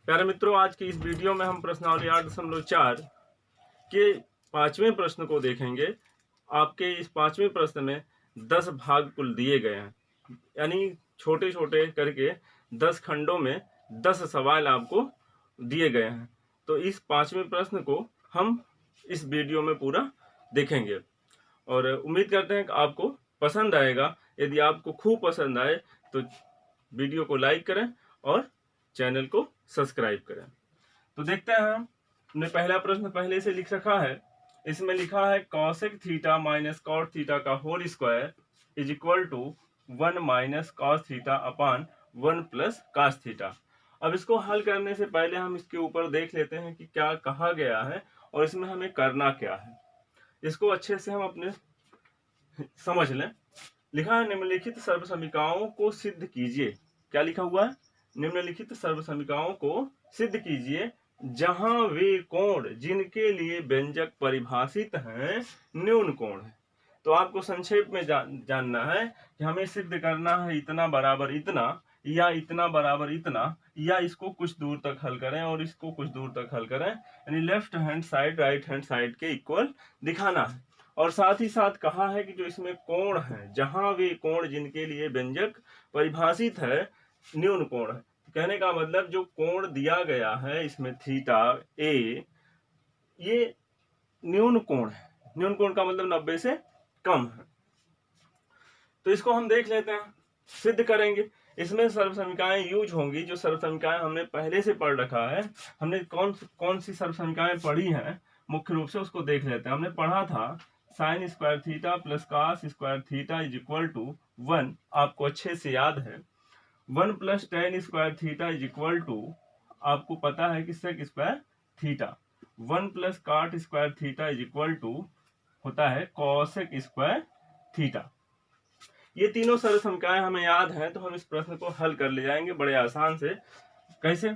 प्यारे मित्रों, आज की इस वीडियो में हम प्रश्नावली 8.4 के 5वें प्रश्न को देखेंगे। आपके इस 5वें प्रश्न में 10 भाग कुल दिए गए हैं, यानी छोटे छोटे करके 10 खंडों में 10 सवाल आपको दिए गए हैं। तो इस 5वें प्रश्न को हम इस वीडियो में पूरा देखेंगे और उम्मीद करते हैं कि आपको पसंद आएगा। यदि आपको खूब पसंद आए तो वीडियो को लाइक करें और चैनल को सब्सक्राइब करें। तो देखते हैं, हमने पहला प्रश्न पहले से लिख रखा है। इसमें लिखा है cosec theta minus cot theta का whole square is equal to 1 minus cos theta upon 1 plus cos theta. अब इसको हल करने से पहले हम इसके ऊपर देख लेते हैं कि क्या कहा गया है और इसमें हमें करना क्या है। इसको अच्छे से हम अपने समझ लें। लिखा है निम्नलिखित सर्वसमीकरणों को सिद्ध कीजिए। क्या लिखा हुआ है? निम्नलिखित सर्वसमीकरणों को सिद्ध कीजिए जहां वे कोण जिनके लिए व्यंजक परिभाषित हैं न्यून कोण है। तो आपको संक्षेप में जानना है कि हमें सिद्ध करना है इतना बराबर इतना या इतना बराबर इतना, या इसको कुछ दूर तक हल करें और इसको कुछ दूर तक हल करें, यानी left hand side right hand side के इक्वल दिखाना है। और साथ ही साथ कहा है कि जो इसमें कोण है, जहां वे कोण जिनके लिए व्यंजक परिभाषित है न्यून कोण है। कहने का मतलब जो कोण दिया गया है इसमें थीटा ए, ये न्यून कोण है। न्यून कोण का मतलब 90 से कम है। तो इसको हम देख लेते हैं, सिद्ध करेंगे। इसमें सर्वसमीकरणें यूज होंगी, जो सर्वसमीकरणें हमने पहले से पढ़ रखा है। हमने कौन सी सर्वसमीकरणें पढ़ी हैं मुख्य रूप से उसको देख लेते हैं। हमने पढ़ा था sine square theta plus cos square theta is equal to 1, आपको अच्छे से याद है। 1 plus tan square theta is equal to, आपको पता है कि sec square theta. 1 plus cot square theta is equal to होता है कॉसेक स्क्वायर थीटा। ये तीनों सर्वसमीकरणें हमें याद हैं, तो हम इस प्रश्न को हल कर ले जाएंगे बड़े आसान से। कैसे?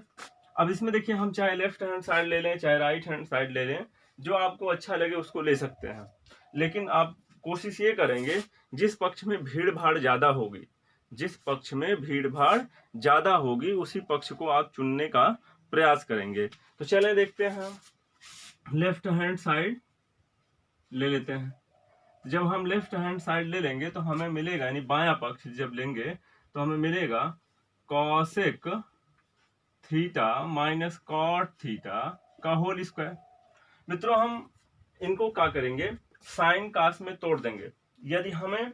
अब इसमें देखिए, हम चाहे लेफ्ट हैंड साइड ले लें चाहे राइट हैंड साइड ले लें, जो आपको अच्छा लगे उसको ले सकते हैं। लेकिन आप कोशिश ये करेंगे जिस पक्ष में भीड़ भाड़ ज्यादा होगी, जिस पक्ष में भीड़ भाड़ ज्यादा होगी उसी पक्ष को आप चुनने का प्रयास करेंगे। तो चलें देखते हैं, लेफ्ट हैंड साइड ले लेते हैं। जब हम लेफ्ट हैंड साइड ले लेंगे तो हमें मिलेगा, यानी बायां पक्ष जब लेंगे तो हमें मिलेगा cosec theta minus cot theta का होल स्क्वायर। मित्रों, हम इनको क्या करेंगे, साइन कास में तोड़ देंगे। यदि हमें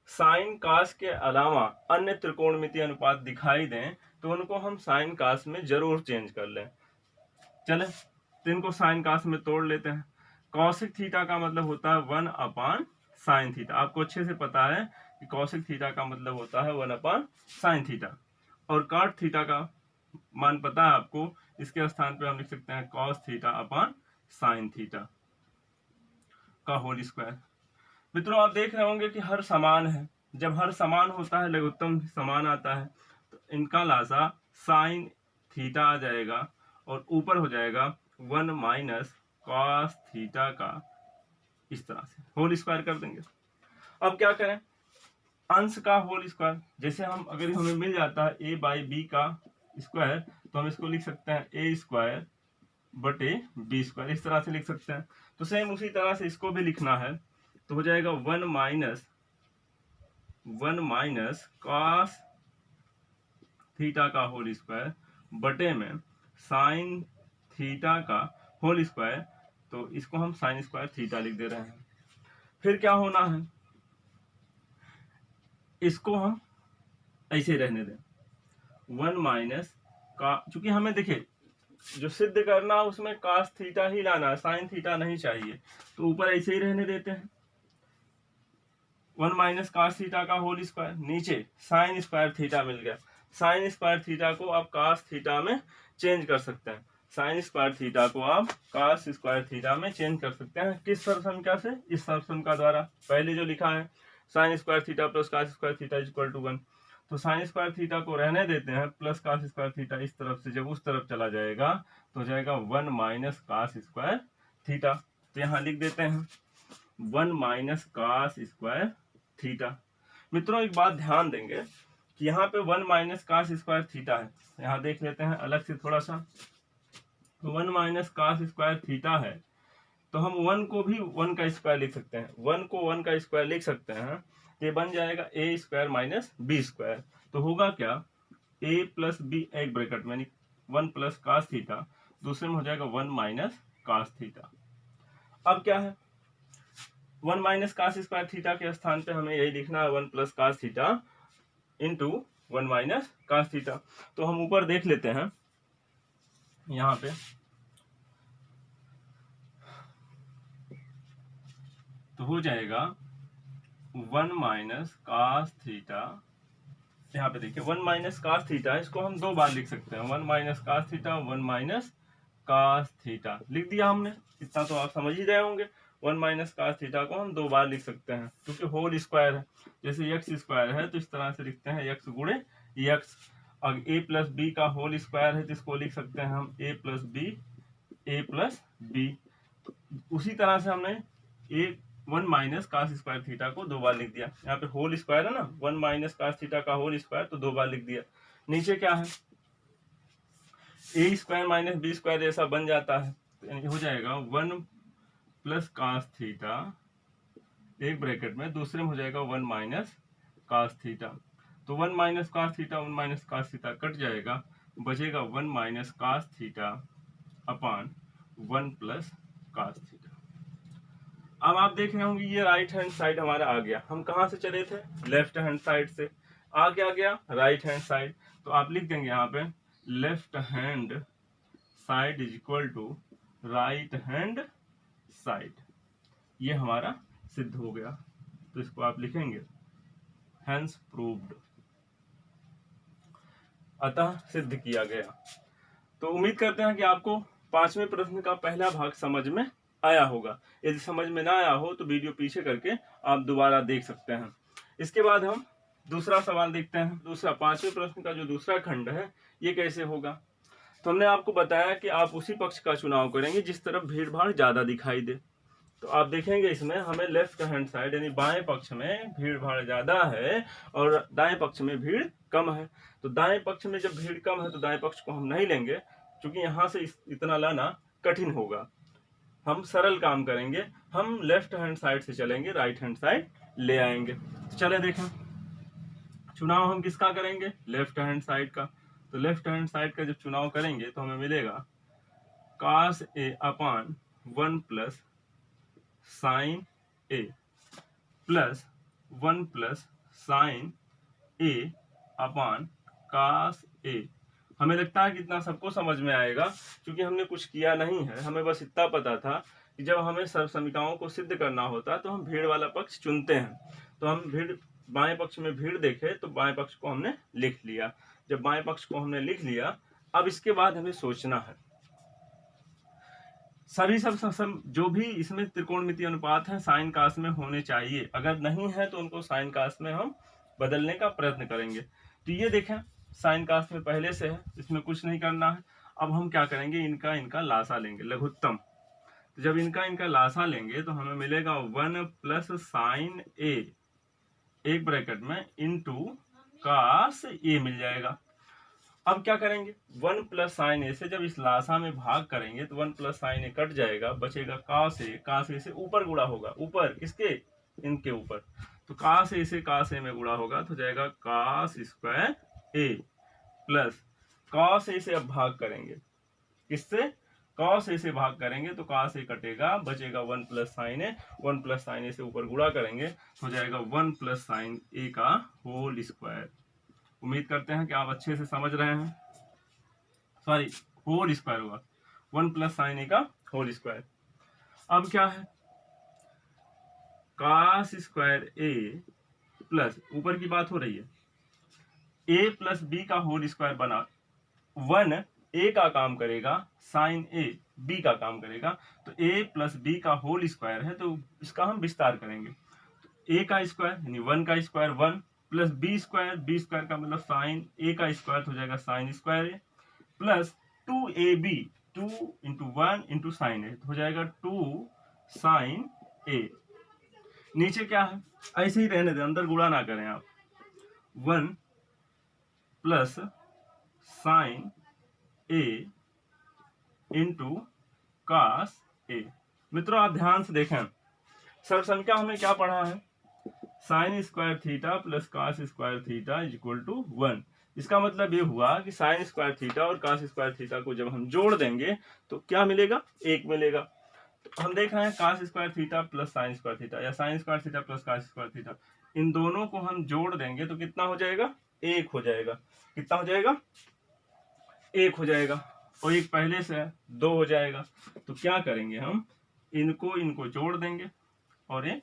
साइन कास के अलावा अन्य त्रिकोणमितीय अनुपात दिखाई दें तो उनको हम साइन कास में जरूर चेंज कर लें। चले, तो इनको साइन कास में तोड़ लेते हैं। कॉसेक थीटा का मतलब होता है 1 अपान साइन थीटा। आपको अच्छे से पता है कि कॉसेक थीटा का मतलब होता है 1 अपान साइन थीटा। और कॉट थीटा का मान पता है आपको, इसके स्थान पे हम लिख सकते हैं cos theta upon sine theta का होल स्क्वायर। मित्रों, आप देख रहे होंगे कि हर समान है। जब हर समान होता है, लघुत्तम समान आता है, तो इनका लासा साइन थीटा आ जाएगा और ऊपर हो जाएगा 1 माइनस कॉस थीटा का, इस तरह से होल स्क्वायर कर देंगे। अब क्या करें, अंश का होल स्क्वायर। जैसे हम अगर हमें मिल जाता है a बाई बी का स्क्वायर, तो हम इसको लिख सकते हैं a स्क्वायर बटे बी स्क्वायर, इस तरह से लिख सकते हैं। तो सेम उसी तरह से इसको भी लिखना है, तो हो जाएगा 1 माइनस कॉस थीटा का होल स्क्वायर बटे में साइन थीटा का होल स्क्वायर। तो इसको हम साइन स्क्वायर थीटा लिख दे रहे हैं। फिर क्या होना है, इसको हम ऐसे रहने दें। 1 माइनस का, चूंकि हमें देखिए जो सिद्ध करना है उसमें कास थीटा ही लाना है, साइन थीटा नहीं चाहिए, तो ऊपर ऐसे ही रहने देते हैं। 1 माइनस कास थीटा का होल स्क्वायर, नीचे साइन स्क्वायर थीटा मिल गया। साइन स्क्वायर थीटा को आप कास थीटा में चेंज कर सकते हैं। साइन स्क्वायर थीटा को आप कास स्क्वायर थीटा में चेंज कर सकते हैं। किस सर्वसमीकरण से? इस सर्वसमीकरण द्वारा। पहले जो लिखा है sine square theta plus cos square theta is equal to 1, तो साइन स्क्वायर थीटा को रहने देते हैं, प्लस कास स्क्वायर थीटा इस तरफ से जब उस तरफ चला जाएगा तो हो जाएगा 1 माइनस कास स्क्वायर थीटा। तो यहाँ लिख देते हैं 1 माइनस कास स्क्वायर थीटा। मित्रों, एक बात ध्यान देंगे, कि यहाँ पे 1 माइनस कास स्क्वायर थीटा है। यहाँ देख लेते हैं अलग से थोड़ा सा। 1 माइनस कास स्क्वायर थीटा है, तो हम 1 को भी 1 का स्क्वायर लिख सकते हैं। 1 को 1 का स्क्वायर लिख सकते हैं, तो ये बन जाएगा A square minus B square. तो होगा क्या, ए प्लस बी एक ब्रैकेट में 1 प्लस कास थीटा, दूसरे में हो जाएगा 1 माइनस कास थीटा। अब क्या है, 1 माइनस कास स्क्वायर थीटा के स्थान पे हमें यही लिखना है 1 plus cos theta into 1 minus cos theta. तो हम ऊपर देख लेते हैं, यहाँ पे तो हो जाएगा 1 माइनस कास थीटा। यहाँ पे देखिए 1 माइनस कास थीटा, इसको हम दो बार लिख सकते हैं, 1 minus cos theta, 1 minus cos theta लिख दिया हमने। इतना तो आप समझ ही रहे होंगे। 1 माइनस कास थीटा को हम दो बार लिख सकते हैं, क्योंकि होल स्क्वायर है। जैसे एक्स स्क्वायर है तो इस तरह से लिखते हैं एक्स गुणे एक्स। अब ए प्लस बी का होल स्क्वायर है तो इसको लिख सकते हैं हम ए प्लस बी, ए प्लस बी। उसी तरह से हमने ए 1 माइनस कास स्क्वायर थीटा को दो बार लिख दिया। यहाँ पे होल स्क्वायर है ना, 1 माइनस कास थीटा का होल स्क्वायर, तो दो बार लिख दिया। नीचे क्या है, A square minus B square जैसा बन जाता है, तो यानी हो जाएगा 1 प्लस कास थीटा एक ब्रैकेट में, दूसरे में हो जाएगा 1 माइनस कास थीटा। तो 1 minus cos theta 1 minus cos theta कट जाएगा, बचेगा 1 minus cos theta upon 1 plus cos theta. अब आप देख रहे होंगे ये राइट हैंड साइड हमारा आ गया। हम कहाँ से चले थे, लेफ्ट हैंड साइड से, आ गया राइट हैंड साइड। तो आप लिख देंगे यहाँ पे left hand side is equal to right hand side. ये हमारा सिद्ध हो गया, तो इसको आप लिखेंगे हैंस प्रूव्ड, अतः सिद्ध किया गया। तो उम्मीद करते हैं कि आपको पांचवें प्रश्न का पहला भाग समझ में आया होगा। यदि समझ में ना आया हो तो वीडियो पीछे करके आप दोबारा देख सकते हैं। इसके बाद हम दूसरा सवाल देखते हैं। दूसरा पांचवें प्रश्न का जो दूसरा खंड है ये कैसे होगा। तो हमने आपको बताया कि आप उसी पक्ष का चुनाव करेंगे जिस तरफ भीड़ भाड़ ज्यादा दिखाई दे। तो आप देखेंगे इसमें हमें लेफ्ट हैंड साइड यानी बाएं पक्ष में भीड़ भाड़ ज्यादा है और दाएं पक्ष में भीड़ कम है। तो दाएं पक्ष में जब भीड़ कम है तो दाएं पक्ष को हम नहीं लेंगे, क्योंकि यहाँ से इतना लाना कठिन होगा। हम सरल काम करेंगे, हम लेफ्ट हैंड साइड से चलेंगे, राइट हैंड साइड ले आएंगे। तो चले देखें, चुनाव हम किसका करेंगे, लेफ्ट हैंड साइड का। तो लेफ्ट हैंड साइड का जब चुनाव करेंगे तो हमें मिलेगा कास ए अपान 1 प्लस साइन ए प्लस 1 प्लस साइन ए अपान कास ए। हमें लगता है कि इतना सबको समझ में आएगा, क्योंकि हमने कुछ किया नहीं है। हमें बस इतना पता था कि जब हमें सर्वसमीकरणों को सिद्ध करना होता है तो हम भीड़ वाला पक्ष चुनते हैं। तो हम भीड़ बाएं पक्ष में भीड़ देखे तो बाएं पक्ष को हमने लिख लिया। जब बाएं पक्ष को हमने लिख लिया, अब इसके बाद हमें सोचना है सभी सब जो भी इसमें त्रिकोणमितीय अनुपात है साइन कास में होने चाहिए। अगर नहीं है तो उनको साइन कास में हम बदलने का प्रयत्न करेंगे। तो ये देखें साइन कास में पहले से है, इसमें कुछ नहीं करना है। अब हम क्या करेंगे, इनका लासा लेंगे, लघुत्तम। तो जब इनका लासा लेंगे तो हमें मिलेगा 1 प्लस साइन ए एक ब्रैकेट में इंटू कास ए मिल जाएगा। अब क्या करेंगे, 1 प्लस साइन ए से जब इस लासा में भाग करेंगे तो 1 प्लस साइन ए कट जाएगा, बचेगा कास ए। कास ए से ऊपर गुणा होगा, ऊपर किसके, इनके ऊपर। तो कास ए से कास ए में गुणा होगा तो जाएगा कास स्क्वायर ए प्लस कास ए से अब भाग करेंगे, किससे, कास ए से भाग करेंगे तो कास ए कटेगा, बचेगा 1 प्लस साइन ए। 1 प्लस साइन ए से ऊपर गुणा करेंगे तो जाएगा 1 प्लस साइन ए का होल स्क्वायर। उम्मीद करते हैं कि आप अच्छे से समझ रहे हैं। सॉरी, होल स्क्वायर हुआ, 1 प्लस साइन ए का होल स्क्वायर। अब क्या है, कास स्क्वायर ए प्लस, ऊपर की बात हो रही है, ए प्लस बी का होल स्क्वायर बना। 1 ए का काम करेगा, साइन ए बी का काम करेगा। तो ए प्लस बी का होल स्क्वायर है तो इसका हम विस्तार करेंगे। तो ए का स्क्वायर यानी 1 का स्क्वायर 1 प्लस बी स्क्वायर का मतलब साइन ए का स्क्वायर हो जाएगा sine square A plus 2ab 2 into 1 into sine A हो जाएगा 2 साइन ए। नीचे क्या है, ऐसे ही रहने दें, अंदर गुणा ना करें आप। 1 प्लस साइन ए इंटू कास ए। मित्रों आप ध्यान से देखें, सर्वसंख्या हमने क्या पढ़ा है, sine square theta plus cos square theta is equal to 1। इसका मतलब ये हुआ कि साइन स्क्वायर थीटा और कास स्क्वायर थीटा को जब हम जोड़ देंगे तो क्या मिलेगा, 1 मिलेगा। तो हम देख रहे हैं cos square theta plus sine square theta या sine square theta plus cos square theta, इन दोनों को हम जोड़ देंगे तो कितना हो जाएगा, 1 हो जाएगा। कितना हो जाएगा, 1 हो जाएगा। और एक पहले से है 2 हो जाएगा। तो क्या करेंगे, हम इनको जोड़ देंगे और ये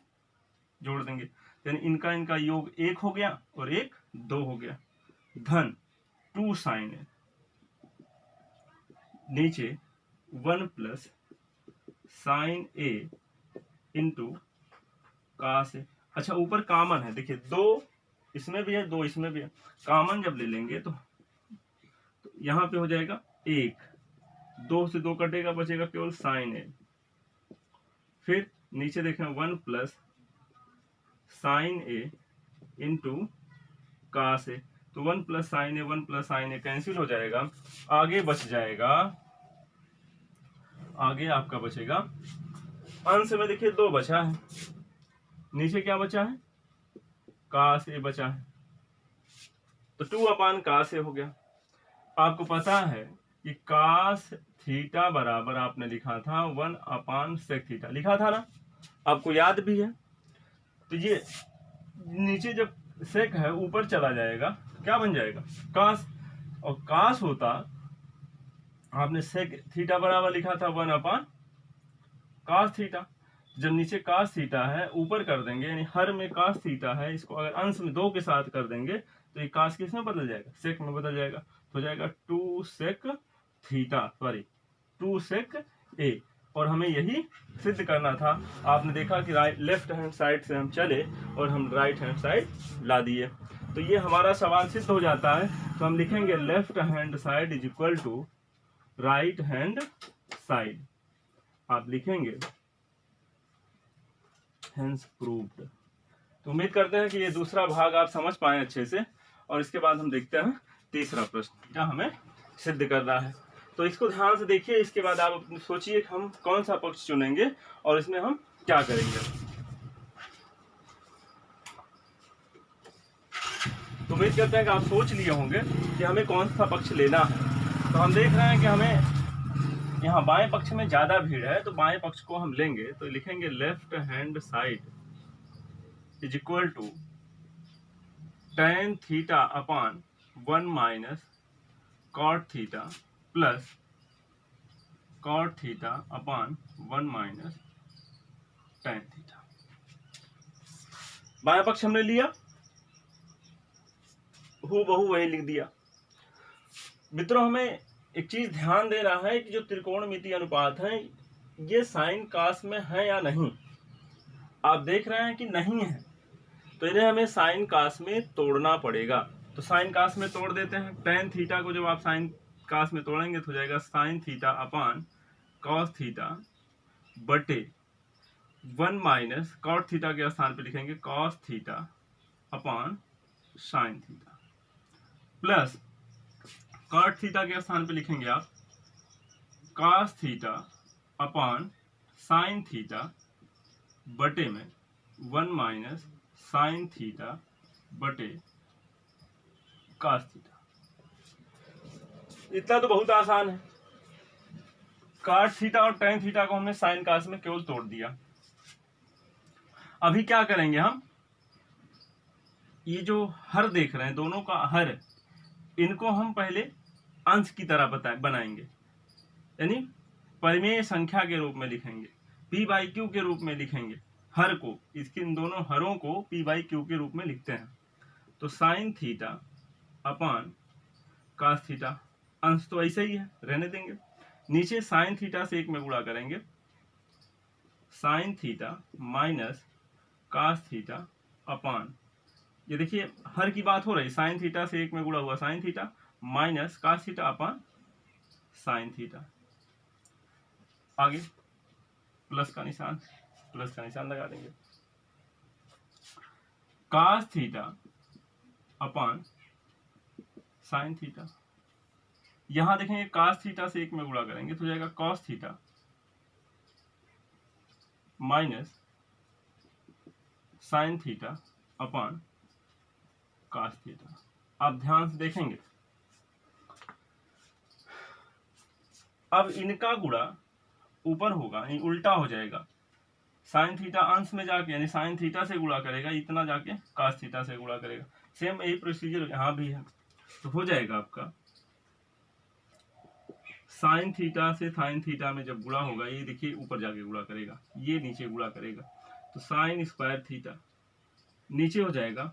जोड़ देंगे, यानी इनका योग 1 हो गया और एक 2 हो गया। धन 2 साइन है, नीचे 1 प्लस साइन ए इंटू कास ए। अच्छा ऊपर कॉमन है, देखिए 2 इसमें भी है 2 इसमें भी है, कॉमन जब ले लेंगे तो यहाँ पे हो जाएगा 1, 2 से 2 कटेगा, बचेगा केवल साइन ए। फिर नीचे देखें 1 प्लस साइन ए इंटू कास ए। तो 1 प्लस साइन ए 1 प्लस साइन ए कैंसिल हो जाएगा, आगे बच जाएगा, आगे आपका बचेगा, अंश में देखिए 2 बचा है, नीचे क्या बचा है, कास ए बचा है, तो 2 अपान कास ए हो गया। आपको पता है कि कास थीटा बराबर आपने लिखा था 1 अपान सेक थीटा, लिखा था ना, आपको याद भी है। तो ये नीचे जब सेक है ऊपर चला जाएगा, क्या बन जाएगा, कास। और कास होता, आपने सेक थीटा बराबर लिखा था 1 अपान कास थीटा। जब नीचे कास थीटा है ऊपर कर देंगे, यानी हर में कास थीटा है, इसको अगर अंश में 2 के साथ कर देंगे तो ये कास किस में बदल जाएगा, सेक में बदल जाएगा। तो हो जाएगा 2 सेक थीटा, सॉरी 2 सेक ए। और हमें यही सिद्ध करना था। आपने देखा कि लेफ्ट हैंड साइड से हम चले और हम राइट हैंड साइड ला दिए, तो ये हमारा सवाल सिद्ध हो जाता है। तो हम लिखेंगे left hand side is equal to right hand side. आप लिखेंगे हेंस प्रूव्ड। तो उम्मीद करते हैं कि ये दूसरा भाग आप समझ पाए अच्छे से, और इसके बाद हम देखते हैं तीसरा प्रश्न क्या हमें सिद्ध करना है। तो इसको ध्यान से देखिए, इसके बाद आप सोचिए हम कौन सा पक्ष चुनेंगे और इसमें हम क्या करेंगे। तो उम्मीद करते हैं कि आप सोच लिए होंगे कि हमें कौन सा पक्ष लेना है। तो हम देख रहे हैं कि हमें यहाँ बाएं पक्ष में ज्यादा भीड़ है, तो बाएं पक्ष को हम लेंगे। तो लिखेंगे left hand side is equal to tan theta upon 1 minus cot theta plus cot theta upon 1 minus tan theta. बाएं पक्ष हमने लिया, हूबहू वही लिख दिया। मित्रों हमें एक चीज ध्यान दे रहा है कि जो त्रिकोणमितीय अनुपात है ये साइन कास में है या नहीं। आप देख रहे हैं कि नहीं है, तो इन्हें हमें साइन कास में तोड़ना पड़ेगा। तो साइन कास में तोड़ देते हैं। tan थीटा को जब आप साइन कास में तोड़ेंगे तो हो जाएगा sine theta upon cos theta बटे 1 माइनस कॉट थीटा के स्थान पे लिखेंगे cos theta upon sine theta plus cot theta के स्थान पे लिखेंगे आप cos theta upon sine theta बटे में 1 माइनस साइन थीटा बटे कॉस थीटा। इतना तो बहुत आसान है। कॉट थीटा और tan थीटा को हमने साइन कास में केवल तोड़ दिया। अभी क्या करेंगे हम, ये जो हर देख रहे हैं दोनों का हर, इनको हम पहले अंश की तरह बनाएंगे, यानी परिमेय संख्या के रूप में लिखेंगे, p/q के रूप में लिखेंगे हर को। इसके इन दोनों हरों को p/q के रूप में लिखते हैं। तो sine theta upon cos theta, अंश तो ऐसे ही है, रहने देंगे। नीचे साइन थीटा से 1 में गुणा करेंगे, sine theta minus cos theta upon, ये देखिए हर की बात हो रही, साइन थीटा से 1 में गुणा हुआ sine theta minus cos theta upon sine theta. आगे प्लस का निशान लगा देंगे। Cos theta upon sine theta. यहां देखेंगे cos थीटा से 1 में गुणा करेंगे तो हो जाएगा cos theta minus sine theta upon cos theta. आप ध्यान से देखेंगे, अब इनका गुणा ऊपर होगा यानी उल्टा हो जाएगा। साइन थीटा अंश में जाके यानी साइन थीटा से गुणा करेगा, इतना जाके cos थीटा से गुणा करेगा। सेम यही प्रोसीजर यहाँ भी है। तो हो जाएगा आपका साइन थीटा से साइन थीटा में जब गुणा होगा, ये देखिए ऊपर जाके गुणा करेगा, ये नीचे गुणा करेगा, तो साइन स्क्वायर थीटा नीचे हो जाएगा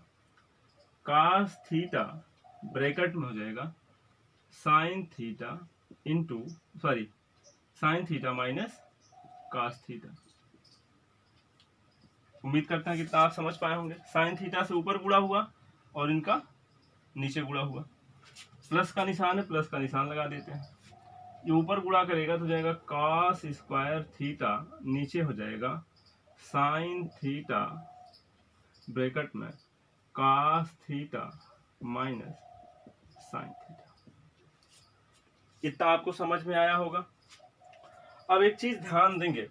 cos थीटा ब्रैकेट में हो जाएगा sine theta into sine theta minus cos theta. उम्मीद करता है कि इतना आप समझ पाए होंगे। साइन थीटा से ऊपर गुणा हुआ और इनका नीचे गुणा हुआ, प्लस का निशान है, प्लस का निशान लगा देते हैं। ये ऊपर गुणा करेगा तो जाएगा cos स्क्वायर थीटा, नीचे हो जाएगा साइन थीटा ब्रैकेट में cos theta minus sine theta. इतना आपको समझ में आया होगा। अब एक चीज ध्यान देंगे,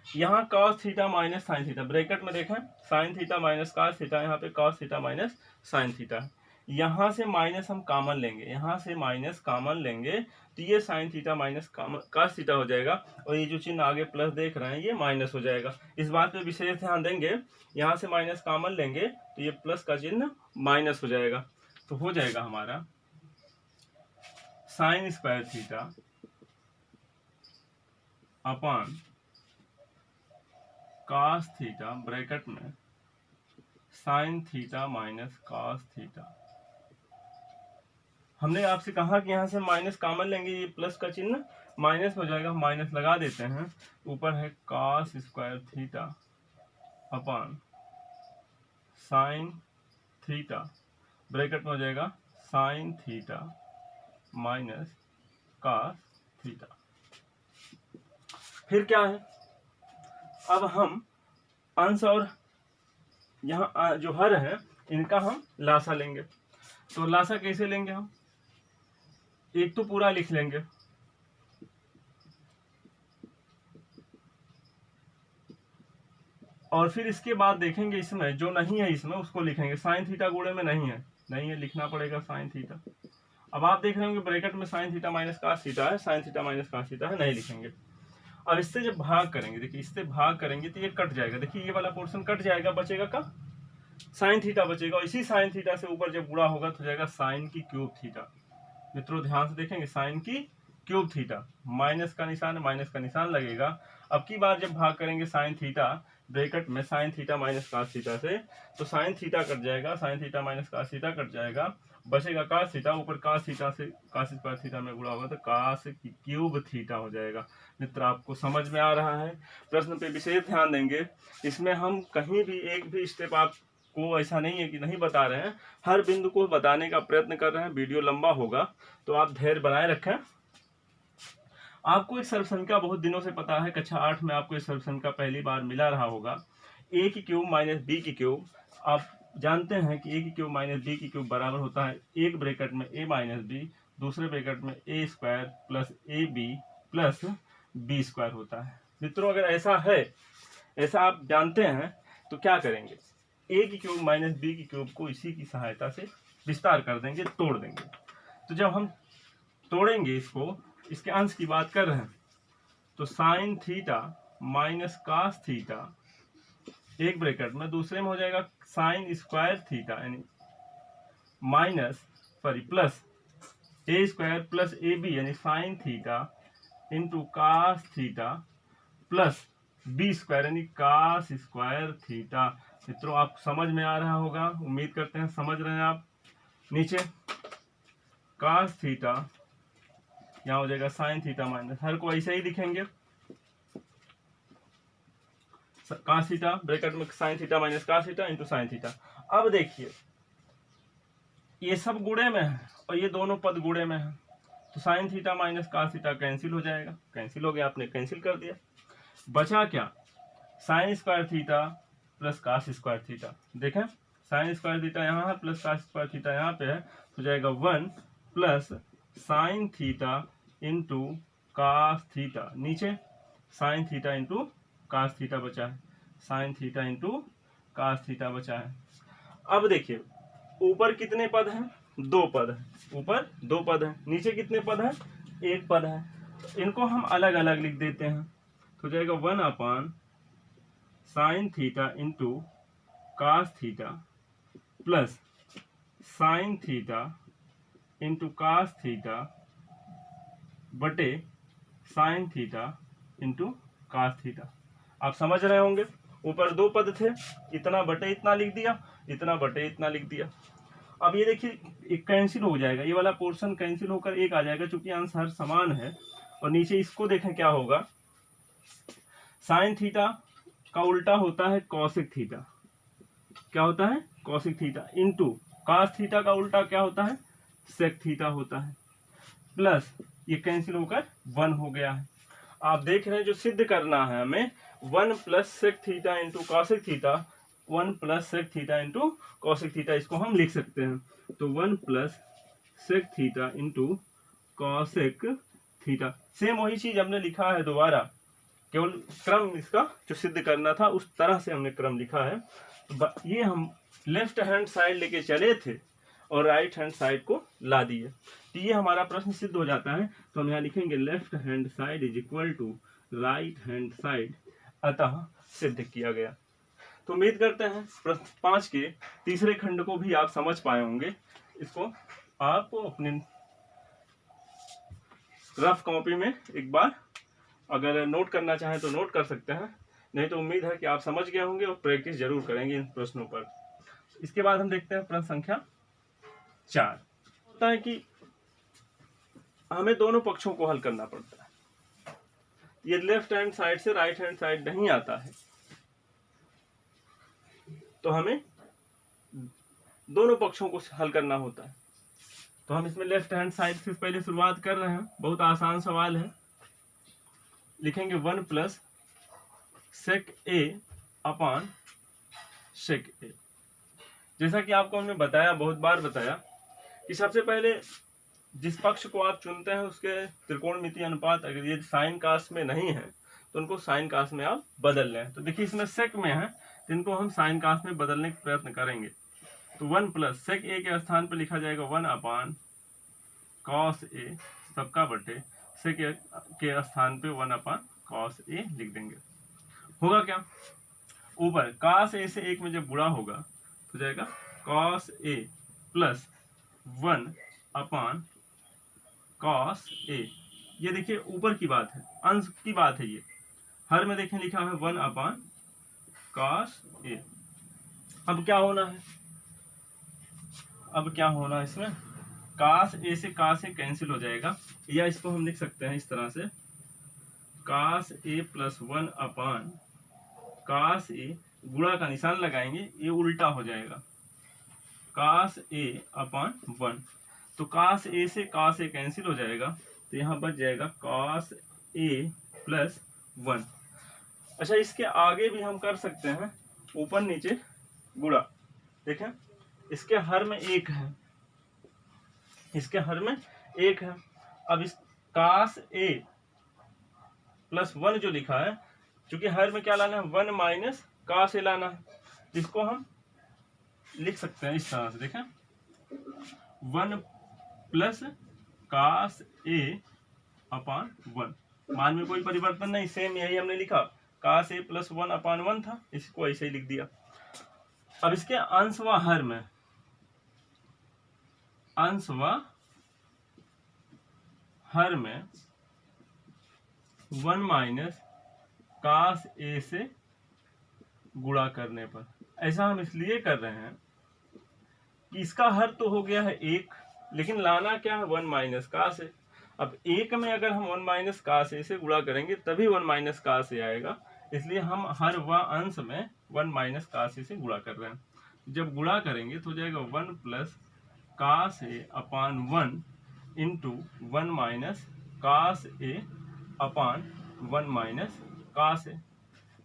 यहाँ cos theta minus sine theta bracket में देखें, sign theta minus cos theta, यहाँ पे cos theta minus sine theta. यहाँ से माइनस हम कॉमन लेंगे, यहाँ से माइनस कॉमन लेंगे तो ये sign theta minus cos theta हो जाएगा, और ये जो चिन्ह आगे प्लस देख रहे हैं ये माइनस हो जाएगा। इस बात पे विशेष ध्यान देंगे, यहाँ से माइनस कॉमन लेंगे तो ये प्लस का चिन्ह माइनस हो जाएगा। तो हो जाएगा हमारा sine square theta upon cos theta bracket में sine theta minus cos theta. हमने आपसे कहा कि यहाँ से माइनस कॉमन लेंगे, ये प्लस का चिन्ह माइनस हो जाएगा, माइनस लगा देते हैं। ऊपर है cos square theta upon sine theta bracket में हो जाएगा sine theta minus cos theta. फिर क्या है, अब हम अंश और यहाँ जो हर है इनका हम लासा लेंगे। तो लासा कैसे लेंगे हम, एक तो पूरा लिख लेंगे, और फिर इसके बाद देखेंगे इसमें जो नहीं है इसमें उसको लिखेंगे। साइन थीटा गुणे में नहीं है लिखना पड़ेगा साइन थीटा। अब आप देख रहे होंगे ब्रैकेट में sine theta minus cos theta है, sine theta minus cos theta है, नहीं लिखेंगे। और इससे जब भाग करेंगे, देखिए इससे भाग करेंगे तो ये कट जाएगा, देखिए ये वाला पोर्शन कट जाएगा, बचेगा का साइन थीटा बचेगा। और इसी साइन थीटा से ऊपर जब गुणा होगा तो जाएगा साइन की क्यूब थीटा। मित्रों ध्यान से देखेंगे, साइन की क्यूब थीटा, माइनस का निशान है, माइनस का निशान लगेगा। अब की बार जब भाग करेंगे साइन थीटा ब्रैकेट में sine theta minus cos theta से, तो साइन थीटा कट जाएगा, sine theta minus cos theta कट जाएगा, बचेगा cos थीटा। ऊपर cos थीटा से cos स्क्वायर थीटा में गुणा होगा तो cos की क्यूब थीटा हो जाएगा। मित्र आपको समझ में आ रहा है। प्रश्न पे विशेष ध्यान देंगे, इसमें हम कहीं भी एक भी स्टेप आपको ऐसा नहीं है कि नहीं बता रहे हैं, हर बिंदु को बताने का प्रयत्न कर रहे हैं। वीडियो लंबा होगा तो आप धैर्य बनाए रखें। आपको एक सर्वसंख्या बहुत दिनों से पता है, कक्षा 8 में आपको एक सर्वसंख्या पहली बार मिला रहा होगा, a की क्यूब माइनस b की क्यूब। आप जानते हैं कि a की क्यूब माइनस b की क्यूब बराबर होता है एक ब्रैकेट में a माइनस b, दूसरे ब्रैकेट में a square plus ab plus b square होता है। मित्रों अगर ऐसा है, ऐसा आप जानते हैं तो क्या करेंगे, a की क्यूब माइनस b की क्यूब को इसी की सहायता से विस्तार कर देंगे, तोड़ देंगे। तो जब हम तोड़ेंगे इसको, इसके अंश की बात कर रहे हैं, तो sine theta minus cos theta एक ब्रैकेट में, दूसरे में हो जाएगा साइन स्क्वायर थीटा यानी plus a square plus ab यानी sine theta into cos theta plus b square यानी cos स्क्वायर थीटा। मित्रों आप समझ में आ रहा होगा, उम्मीद करते हैं समझ रहे हैं आप। नीचे cos थीटा, यहाँ हो जाएगा साइन थीटा माइनस, हर को ऐसे ही लिखेंगे, cos थीटा ब्रैकेट में sine theta minus cos theta into sine theta. अब देखिए ये सब गुणे में है और ये दोनों पद गुणे में है, तो sine theta minus cos theta cancel हो जाएगा, कैंसिल हो गया, आपने कैंसिल कर दिया। बचा क्या, sign square theta plus cos square theta. देखें साइन स्क्वायर थीटा यहाँ है प्लस cos स्क्वायर थीटा यहाँ पे है, तो जाएगा 1 plus sine theta into cos theta, नीचे sine theta into cos theta बचा है, sine theta into cos theta बचा है। अब देखिए ऊपर कितने पद हैं, 2 पद हैं, ऊपर 2 पद हैं, नीचे कितने पद हैं, 1 पद है। तो इनको हम अलग अलग लिख देते हैं, तो जाएगा 1 upon sine theta into cos theta plus sine theta into cos theta बटे sine theta into cos theta. आप समझ रहे होंगे, ऊपर 2 पद थे, इतना बटे इतना लिख दिया, इतना बटे इतना लिख दिया। अब ये देखिए एक कैंसिल हो जाएगा, ये वाला पोर्शन कैंसिल होकर एक आ जाएगा, चूंकि आंसर समान है। और नीचे इसको देखें क्या होगा, साइन थीटा का उल्टा होता है कॉसिक थीटा, क्या होता है cosec theta, into cos theta का उल्टा क्या होता है सेक थीटा होता है, प्लस ये कैंसिल होकर 1 हो गया है। आप देख रहे हैं जो सिद्ध करना है हमें, 1 plus sec theta into cosec theta, 1 plus sec theta into cosec theta, इसको हम लिख सकते हैं। तो 1 plus sec theta into cosec theta, same वही चीज हमने लिखा है दोबारा, केवल क्रम इसका जो सिद्ध करना था उस तरह से हमने क्रम लिखा है। ये हम लेफ्ट हैंड साइड लेके चले थे और राइट हैंड साइड को ला दिए, तो ये हमारा प्रश्न सिद्ध हो जाता है। तो हम यहाँ लिखेंगे left hand side is equal to right hand side, अतः सिद्ध किया गया। तो उम्मीद करते हैं प्रश्न 5 के तीसरे खंड को भी आप समझ पाए होंगे। इसको आप अपने रफ कॉपी में एक बार अगर नोट करना चाहें तो नोट कर सकते हैं, नहीं तो उम्मीद है कि आप समझ गए होंगे और प्रैक्टिस जरूर करेंगे इन प्रश्नों पर। इसके बाद हम देखते हैं प्रश्न संख्या 4। होता है कि हमें दोनों पक्षों को हल करना पड़ता है, ये लेफ्ट हैंड साइड से राइट हैंड साइड नहीं आता है, तो हमें दोनों पक्षों को हल करना होता है। तो हम इसमें लेफ्ट हैंड साइड से पहले शुरुआत कर रहे हैं, बहुत आसान सवाल है। लिखेंगे 1 प्लस सेक ए अपान सेक ए। जैसा कि आपको हमने बताया, बहुत बार बताया, कि सबसे पहले जिस पक्ष को आप चुनते हैं उसके त्रिकोणमितीय अनुपात अगर ये साइन कास में नहीं है तो उनको साइन कास में आप बदल लें। तो देखिए इसमें सेक में है, तो इनको हम साइन कास में बदलने का प्रयत्न करेंगे। तो 1 प्लस सेक ए के स्थान पर लिखा जाएगा 1 अपान कॉस ए सबका बटे सेक के स्थान पे 1 अपान कॉस ए लिख देंगे। होगा क्या, ऊपर कॉस ए से 1 में जब गुणा होगा तो जाएगा cos A plus 1 upon cos A. ये देखिए ऊपर की बात है, अंश की बात है, ये हर में देखें लिखा है 1 अपान कॉस ए। अब क्या होना है, अब क्या होना इसमें, कास ए से कास ए कैंसिल हो जाएगा, या इसको हम लिख सकते हैं इस तरह से, कास ए प्लस 1 अपान कास ए, गुणा का निशान लगाएंगे, ये उल्टा हो जाएगा, कास ए अपान 1। तो कास ए से कास ए कैंसिल हो जाएगा, तो यहाँ बच जाएगा कास ए प्लस 1। अच्छा, इसके आगे भी हम कर सकते हैं, ऊपर नीचे गुणा, देखें इसके हर में 1 है, इसके हर में 1 है। अब इस कास ए प्लस 1 जो लिखा है, क्योंकि हर में क्या लाना है 1 माइनस कास ए लाना है, जिसको हम लिख सकते हैं इस तरह से, देखें 1 प्लस कास ए अपान 1, मान में कोई परिवर्तन नहीं, सेम यही हमने लिखा, कास ए प्लस 1 अपान 1 था, इसको ऐसे ही लिख दिया। अब इसके अंश व हर में, अंश व हर में 1 माइनस कास ए से गुणा करने पर, ऐसा हम इसलिए कर रहे हैं कि इसका हर तो हो गया है 1, लेकिन लाना क्या है 1 माइनस कास ए। अब 1 में अगर हम 1 माइनस कास ए से गुणा करेंगे तभी 1 माइनस कास ए आएगा, इसलिए हम हर व अंश में 1 माइनस कास ए से गुणा कर रहे हैं। जब गुणा करेंगे तो जाएगा 1 प्लस कास ए अपान 1 इंटू 1 माइनस कास ए अपान 1 माइनस कास ए।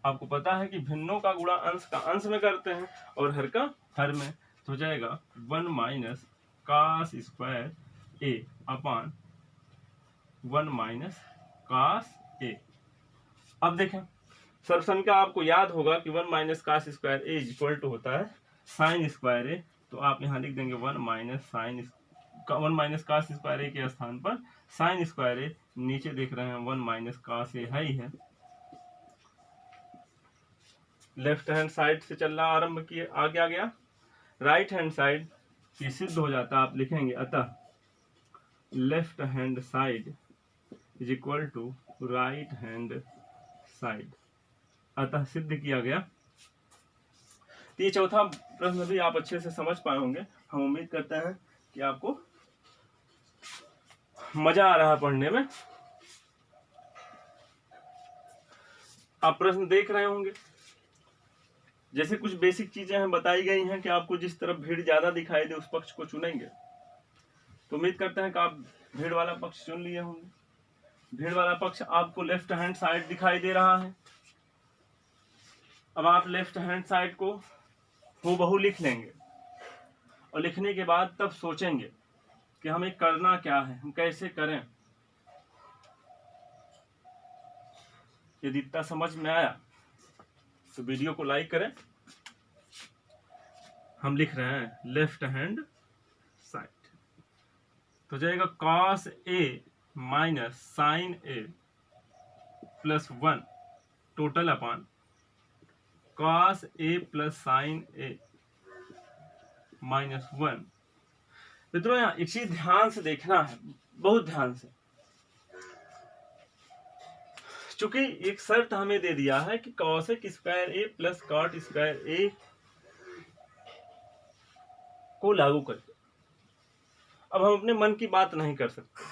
आपको पता है कि भिन्नों का गुणा अंश का अंश में करते हैं और हर का हर में, तो जाएगा 1 minus cos square A upon 1 minus cos A. अब देखें सर्वसमीकरण आपको याद होगा कि 1 minus cos square A is equal to होता है साइन स्क्वायर ए, तो आप यहाँ लिख देंगे 1 माइनस cos स्क्वायर ए के स्थान पर साइन स्क्वायर ए, नीचे देख रहे हैं 1 माइनस cos ए है ही है। लेफ्ट हैंड साइड से चलना आरंभ किए, आगे आ गया राइट हैंड साइड, ये सिद्ध हो जाता है। आप लिखेंगे अतः left hand side is equal to right hand side, अतः सिद्ध किया गया। तो ये चौथा प्रश्न भी आप अच्छे से समझ पाए होंगे। हम उम्मीद करते हैं कि आपको मजा आ रहा है पढ़ने में। आप प्रश्न देख रहे होंगे, जैसे कुछ बेसिक चीजें हैं बताई गई हैं कि आपको जिस तरफ भीड़ ज्यादा दिखाई दे उस पक्ष को चुनेंगे। तो उम्मीद करते हैं कि आप भीड़ वाला पक्ष चुन लिए होंगे। भीड़ वाला पक्ष आपको लेफ्ट हैंड साइड दिखाई दे रहा है। अब आप लेफ्ट हैंड साइड को हूबहू लिख लेंगे और लिखने के बाद तब सोचेंगे कि हमें करना क्या है, हम कैसे करें। यदि इतना समझ में आया तो वीडियो को लाइक करें। हम लिख रहे हैं लेफ्ट हैंड साइड, तो जाएगा cos ए माइनस साइन ए प्लस 1 टोटल अपॉन cos ए प्लस साइन ए माइनस 1। मित्रों यहाँ एक चीज ध्यान से देखना है, बहुत ध्यान से, चूंकि एक शर्त हमें दे दिया है कि cosec square A plus cot square ए को लागू करके। अब हम अपने मन की बात नहीं कर सकते,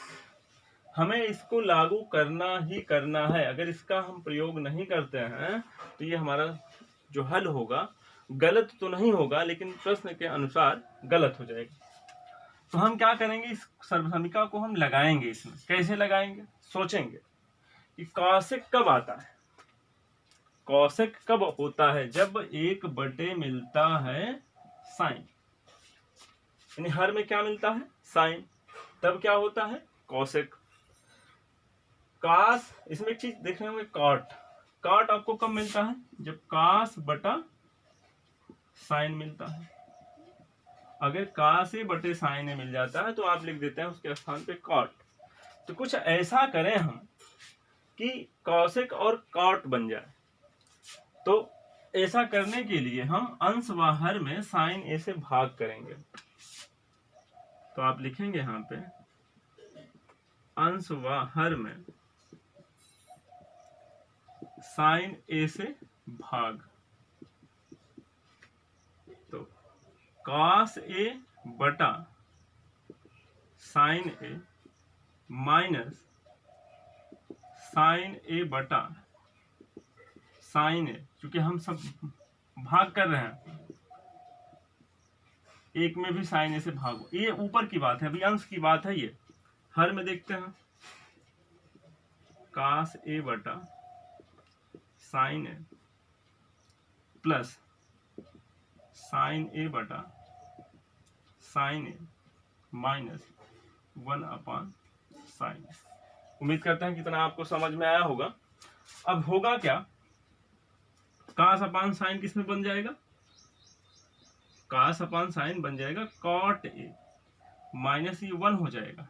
हमें इसको लागू करना ही करना है। अगर इसका हम प्रयोग नहीं करते हैं तो ये हमारा जो हल होगा गलत तो नहीं होगा, लेकिन प्रश्न के अनुसार गलत हो जाएगा। तो हम क्या करेंगे, इस सर्वसमीकरण को हम लगाएंगे। इसमें कैसे लगाएंगे, सोचेंगे कि कॉसेक कब आता है। कॉसेक कब होता है, जब 1/, मिलता है साइन, यानी हर में क्या मिलता है साइन, तब क्या होता है कॉसेक। कास, इसमें एक चीज देख रहे होंगे कॉट, कॉट आपको कब मिलता है, जब कास बटा साइन मिलता है। अगर कास ए बटे साइन ए मिल जाता है तो आप लिख देते हैं उसके स्थान पे कॉट। तो कुछ ऐसा करें हम कि कॉसेक और कॉट बन जाए। तो ऐसा करने के लिए हम अंश व हर में साइन ए से भाग करेंगे। तो आप लिखेंगे यहां पे अंश व हर में साइन ए से भाग। तो कॉस ए बटा साइन ए माइनस साइन ए बटा साइन ए, क्योंकि हम सब भाग कर रहे हैं, एक में भी साइन ए से भागो। ये ऊपर की बात है, अभी अंश की बात है। ये हर में देखते हैं कास ए बटा साइन ए प्लस साइन ए बटा साइन ए माइनस 1/साइन। उम्मीद करते हैं कितना आपको समझ में आया होगा। अब होगा क्या, कास अपान साइन किस में बन जाएगा, कास अपान साइन बन जाएगा कॉट ए माइनस ये 1 हो जाएगा।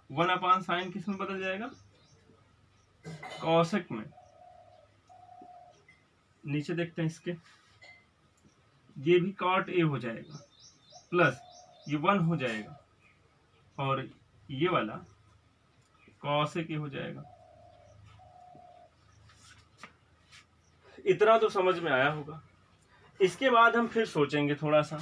1/साइन किस में बदल जाएगा, कॉसेक में। नीचे देखते हैं इसके, ये भी कॉट ए हो जाएगा प्लस ये 1 हो जाएगा और ये वाला कॉसेक ए हो जाएगा। इतना तो समझ में आया होगा। इसके बाद हम फिर सोचेंगे थोड़ा सा।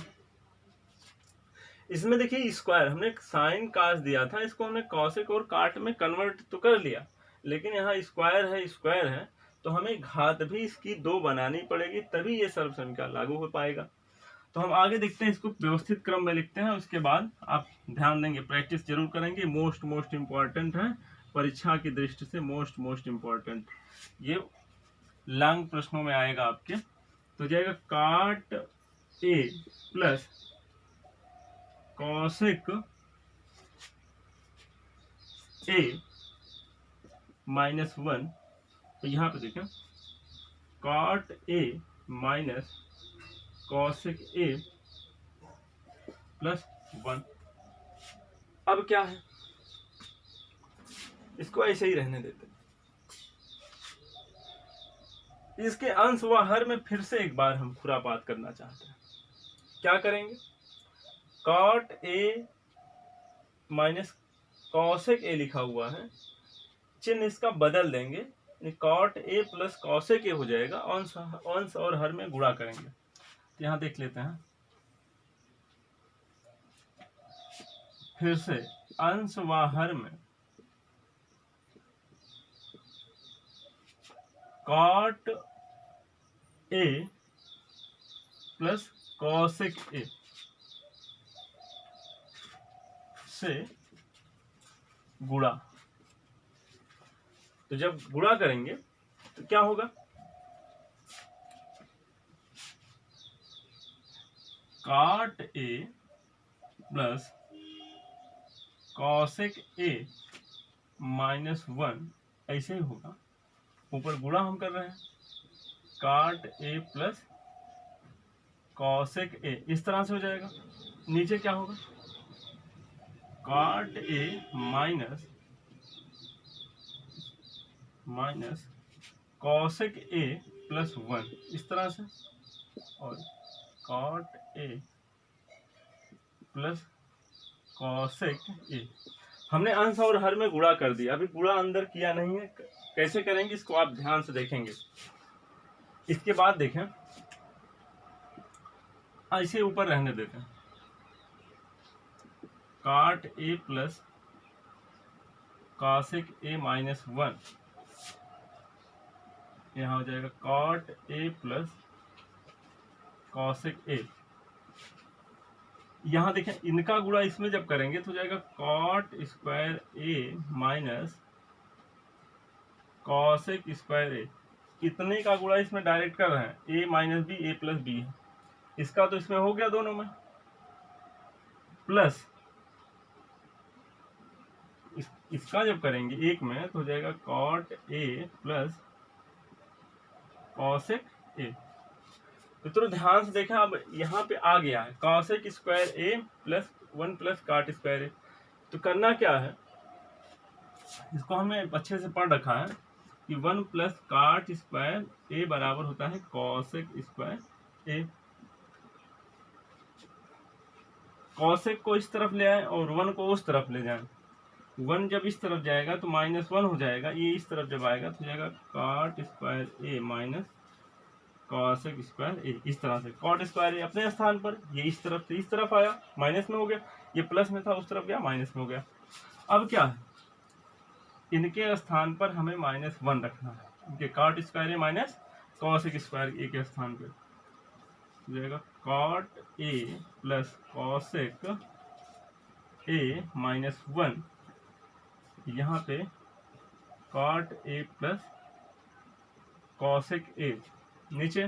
इसमें देखिए स्क्वायर, हमने साइन कास दिया था, इसको हमने कॉसेक और काट में कन्वर्ट तो कर लिया, लेकिन यहाँ स्क्वायर है तो हमें घात भी इसकी 2 बनानी पड़ेगी, तभी ये सर्वसमीकरण लागू हो पाएगा। तो हम आगे देखते हैं, इसको व्यवस्थित क्रम में लिखते हैं। उसके बाद आप ध्यान देंगे, प्रैक्टिस जरूर करेंगे। मोस्ट इम्पॉर्टेंट है, परीक्षा की दृष्टि से मोस्ट इम्पॉर्टेंट, ये लॉन्ग प्रश्नों में आएगा आपके। तो जाएगा cot A plus cosec A minus 1, तो यहाँ पे देखें cot A minus cosec A plus 1। अब क्या है, इसको ऐसे ही रहने देते। इसके अंश व हर में फिर से एक बार हम खुरापात करना चाहते हैं। क्या करेंगे, cot A minus cosec A लिखा हुआ है, चिन्ह इसका बदल देंगे, cot A plus cosec A हो जाएगा। अंश और हर में गुणा करेंगे। तो यहां देख लेते हैं फिर से, अंश व हर में cot A plus cosec A से गुणा। तो जब गुणा करेंगे तो क्या होगा, cot A plus cosec A minus 1, ऐसे ही होगा। ऊपर गुणा हम कर रहे हैं, cot A plus cosec A, इस तरह से हो जाएगा। नीचे क्या होगा, cot A minus cosec A plus 1, इस तरह से, और cot A plus cosec A. हमने अंश और हर में गुणा कर दिया, अभी गुणा अंदर किया नहीं है। कैसे करेंगे इसको आप ध्यान से देखेंगे। इसके बाद देखें, ऐसे ऊपर रहने देते हैं, cot A plus cosec A minus 1, यहाँ हो जाएगा cot A plus cosec A. यहाँ देखें, इनका गुणा इसमें जब करेंगे तो हो जाएगा cot square A minus cosec square ए। इतने का गुणा इसमें डायरेक्ट कर रहे हैं, ए माइनस बी, ए प्लस बी है, इसका तो इसमें हो गया दोनों में, प्लस इसका जब करेंगे एक में तो हो जाएगा cot A plus cosec A. तो ध्यान से देखा, अब यहाँ पे आ गया है cosec square A plus 1 plus cot square ए। तो करना क्या है, इसको हमने अच्छे से पढ़ रखा है कि 1 प्लस कॉट स्क्वायर ए बराबर होता है कॉसेक स्क्वायर ए। कॉसेक को इस तरफ ले आए और 1 को उस तरफ ले जाए। 1 जब इस तरफ जाएगा तो -1 हो जाएगा, ये इस तरफ जब आएगा तो हो जाएगा cot square A minus cosec square ए। इस तरह से कॉट स्क्वायर ए अपने स्थान पर, ये इस तरफ से इस तरफ आया, माइनस में हो गया, ये प्लस में था उस तरफ गया, माइनस में हो गया। अब क्या है, इनके स्थान पर हमें -1 रखना है, इनके cot square A minus cosec square A के स्थान पर हो जाएगा cot A plus cosec A minus 1, यहाँ पे cot A plus cosec A. नीचे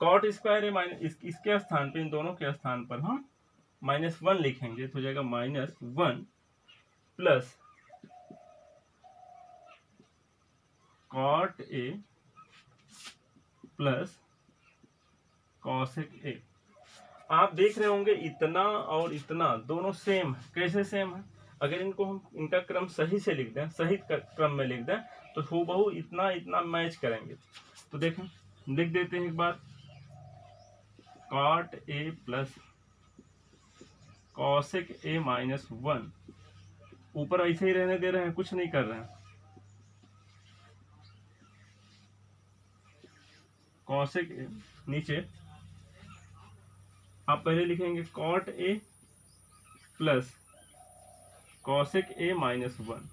कॉट स्क्वायर ए माइनस इसके स्थान पे, इन दोनों के स्थान पर हम -1 लिखेंगे तो हो जाएगा -1 plus cot A plus cosec A. आप देख रहे होंगे इतना और इतना दोनों सेम है। कैसे सेम है, अगर इनको हम इनका क्रम सही से लिख दें, सही क्रम में लिख दें तो हूबहू इतना इतना मैच करेंगे। तो देखें, लिख देते हैं एक बार, cot A plus cosec A minus 1, ऊपर ऐसे ही रहने दे रहे हैं, कुछ नहीं कर रहे हैं। कॉसेक ए, नीचे आप पहले लिखेंगे cot A plus cosec A minus 1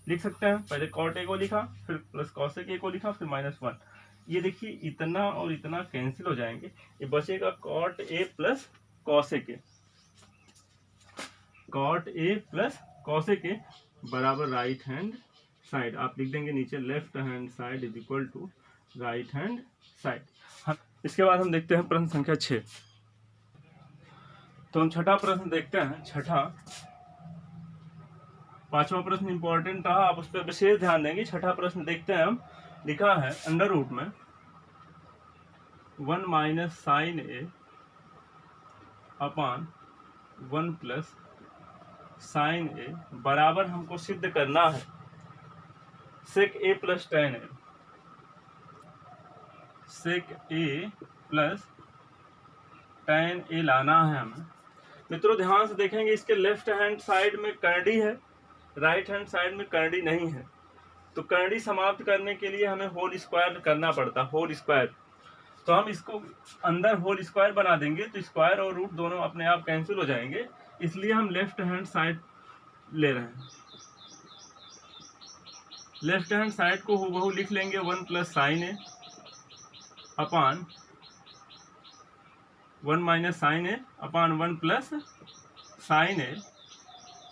लिख सकते हैं। पहले कॉट ए को लिखा, फिर प्लस कॉसेक ए को लिखा, फिर -1। ये देखिए इतना और इतना कैंसिल हो जाएंगे, ये बचेगा cot A plus cosec A. Cot A plus cosec A बराबर राइट हैंड साइड, आप लिख देंगे नीचे left hand side is equal to right hand side. हाँ, इसके बाद हम देखते हैं प्रश्न संख्या 6। तो हम छठा प्रश्न देखते हैं। पांचवा प्रश्न इंपॉर्टेंट रहा, आप उस पर विशेष ध्यान देंगे। छठा प्रश्न देखते हैं हम। लिखा है अंडर रूट में 1 माइनस साइन ए अपान 1 प्लस साइन ए बराबर हमको सिद्ध करना है सेक ए प्लस टेन ए। सेक ए प्लस टेन ए लाना है हमें। मित्रों ध्यान से देखेंगे, इसके लेफ्ट हैंड साइड में करड़ी है, राइट हैंड साइड में करड़ी नहीं है। तो करड़ी समाप्त करने के लिए हमें होल स्क्वायर करना पड़ता, होल स्क्वायर। तो हम इसको अंदर होल स्क्वायर बना देंगे तो स्क्वायर और रूट दोनों अपने आप कैंसिल हो जाएंगे, इसलिए हम लेफ्ट हैंड साइड ले रहे हैं। लेफ्ट हैंड साइड को हूबहू लिख लेंगे 1 प्लस साइन ए अपान 1 माइनस साइन ए अपान 1 प्लस साइन ए।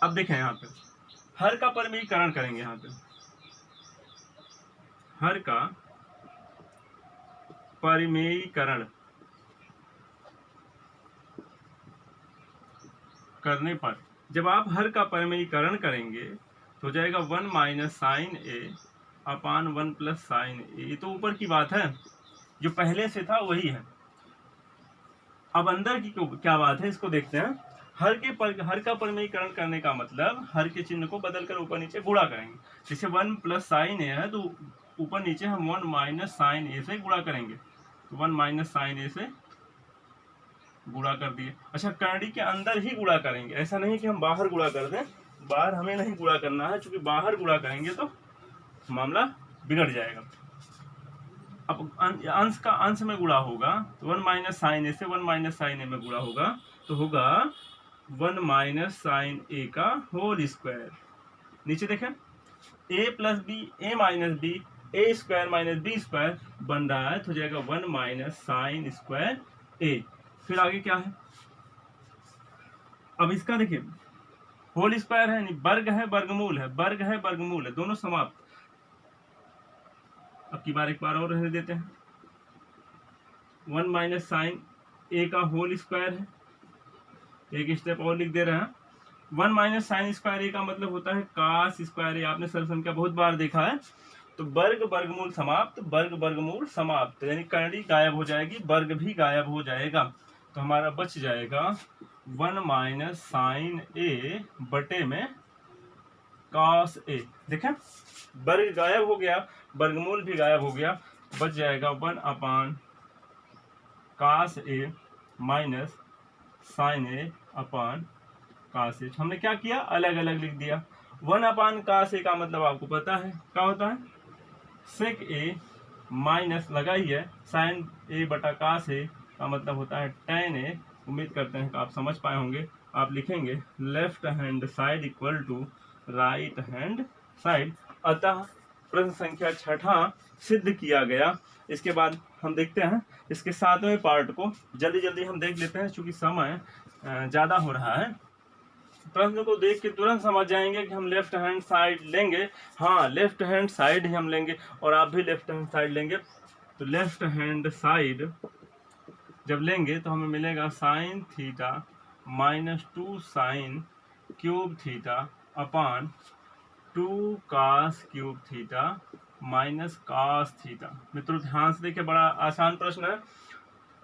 अब देखें यहाँ पे हर का परिमेयीकरण करेंगे। यहाँ पे हर का परिमेयीकरण करने पर, जब आप हर का परिमेयीकरण करेंगे तो हो जाएगा 1 माइनस साइन ए अपान 1 प्लस साइन ए। ये तो ऊपर की बात है, जो पहले से था वही है। अब अंदर की क्या बात है, इसको देखते हैं। हर का परिमेयीकरण करने का मतलब हर के चिन्ह को बदलकर ऊपर नीचे गुणा करेंगे। जैसे 1 प्लस साइन ए है तो ऊपर नीचे हम 1 माइनस साइन ए से गुणा करेंगे, तो 1 माइनस साइन ए से गुणा कर दिए। अच्छा, करड़ी के अंदर ही गुणा करेंगे, ऐसा नहीं कि हम बाहर गुणा कर दें। बाहर हमें नहीं गुणा करना है, क्योंकि बाहर गुणा करेंगे तो मामला बिगड़ जाएगा। अब अंश का अंश में गुणा होगा तो 1 माइनस साइन ए से 1 माइनस साइन ए में गुणा होगा तो होगा 1 माइनस साइन ए का होल स्क्वायर। नीचे देखें A plus B A minus B A square minus B square बन रहा है, तो हो जाएगा 1 माइनस साइन स्क्वायर ए। फिर आगे क्या है, अब इसका देखिए होल स्क्वायर है, नहीं वर्ग है वर्गमूल है, वर्ग है वर्गमूल है, दोनों समाप्त। अब की बार एक बार और रहने देते हैं। 1 माइनस साइन ए का होल स्क्वायर है, एक स्टेप और लिख दे रहे हैं। 1 माइनस साइन स्क्वायर ए का मतलब होता है कास स्क्वायर ए। आपने सरल संख्या बहुत बार देखा है। तो वर्ग वर्गमूल समाप्त, वर्ग वर्गमूल समाप्त, यानी करड़ी गायब हो जाएगी, वर्ग भी गायब हो जाएगा। तो हमारा बच जाएगा 1 माइनस साइन ए बटे में कास ए। देखें वर्ग गायब हो गया, वर्गमूल भी गायब हो गया, बच जाएगा 1 अपान कास ए माइनस साइन ए अपान कास ए। हमने क्या किया, अलग अलग लिख दिया। 1 अपान कास ए का मतलब आपको पता है क्या होता है, सेक ए माइनस लगाई है साइन ए बटा कास ए का मतलब होता है टेन ए। उम्मीद करते हैं कि आप समझ पाए होंगे। आप लिखेंगे left hand side equal to right hand side. अतः प्रश्न संख्या छठा सिद्ध किया गया। इसके बाद हम देखते हैं इसके सातवें पार्ट को, जल्दी जल्दी हम देख लेते हैं क्योंकि समय ज़्यादा हो रहा है। प्रश्न को देख के तुरंत समझ जाएंगे कि हम लेफ्ट हैंड साइड लेंगे। हाँ, लेफ्ट हैंड साइड ही हम लेंगे और आप भी लेफ्ट हैंड साइड लेंगे। तो लेफ्ट हैंड साइड जब लेंगे तो हमें मिलेगा sine theta minus 2 sine cube theta upon 2 cos cube theta minus cos theta. मित्रों ध्यान से देखिए, बड़ा आसान प्रश्न है।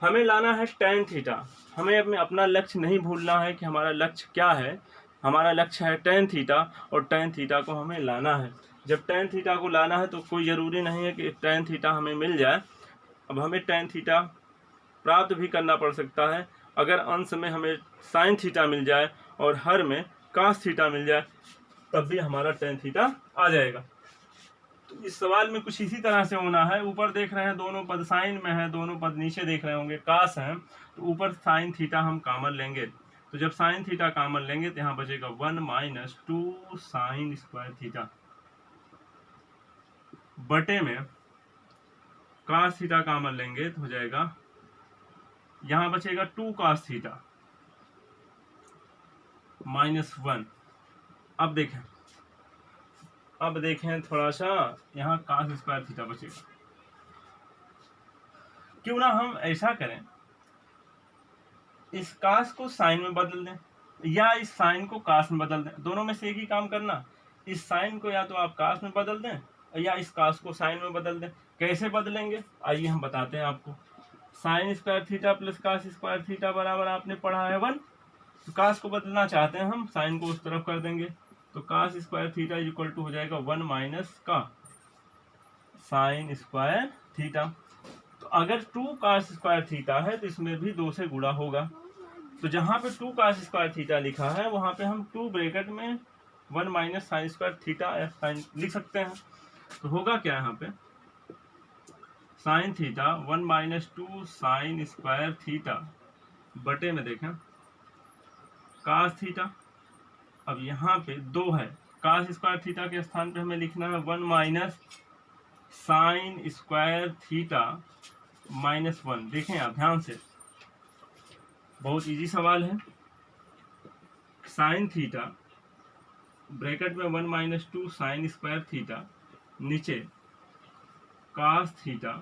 हमें लाना है टेन थीटा। हमें अपना लक्ष्य नहीं भूलना है कि हमारा लक्ष्य क्या है। हमारा लक्ष्य है टेन थीटा और टेन थीटा को हमें लाना है। जब टेन थीटा को लाना है तो कोई ज़रूरी नहीं है कि टेन थीटा हमें मिल जाए। अब हमें टेन थीटा प्राप्त भी करना पड़ सकता है। अगर अंश में हमें साइन थीटा मिल जाए और हर में कास थीटा मिल जाए तब भी हमारा टेन थीटा आ जाएगा। तो इस सवाल में कुछ इसी तरह से होना है। ऊपर देख रहे हैं दोनों पद साइन में है, दोनों पद नीचे देख रहे होंगे कास हैं, तो ऊपर साइन थीटा हम कॉमन लेंगे। तो जब साइन थीटा कॉमन लेंगे तो यहाँ बचेगा 1 माइनस 2 साइन स्क्वायर थीटा बटे में कास थीटा कॉमन लेंगे तो हो जाएगा, यहाँ बचेगा 2 कास थीटा माइनस 1। अब देखें थोड़ा सा, यहाँ कास स्क्वायर थीटा बचेगा। क्यों ना हम ऐसा करें, इस कास को साइन में बदल दें या इस साइन को कास में बदल दें, दोनों में से एक ही काम करना। इस साइन को या तो आप कास में बदल दें या इस कास को साइन में बदल दें। कैसे बदलेंगे आइए हम बताते हैं आपको। Sine square theta plus cos square theta बराबर आपने पढ़ा है 1। तो कास को बदलना चाहते हैं हम, साइन को उस तरफ कर देंगे, तो cos square theta is equal to हो जाएगा 1 माइनस का साइन स्क्वायर थीटा। तो अगर 2 कास स्क्वायर थीटा है तो इसमें भी 2 से गुणा होगा। तो जहां पे 2 कास स्क्वायर थीटा लिखा है वहां पे हम 2 ब्रैकेट में 1 minus sine square theta sine लिख सकते हैं। तो होगा क्या यहाँ पे, sine theta 1 minus 2 sign square theta बटे में देखें कास थीटा। अब यहाँ पे 2 है, कास स्क्वायर थीटा के स्थान पे हमें लिखना है 1 minus sine square theta minus 1। देखें आप ध्यान से, बहुत इजी सवाल है। साइन थीटा ब्रैकेट में 1 माइनस 2 साइन स्क्वायर थीटा, नीचे कास थीटा,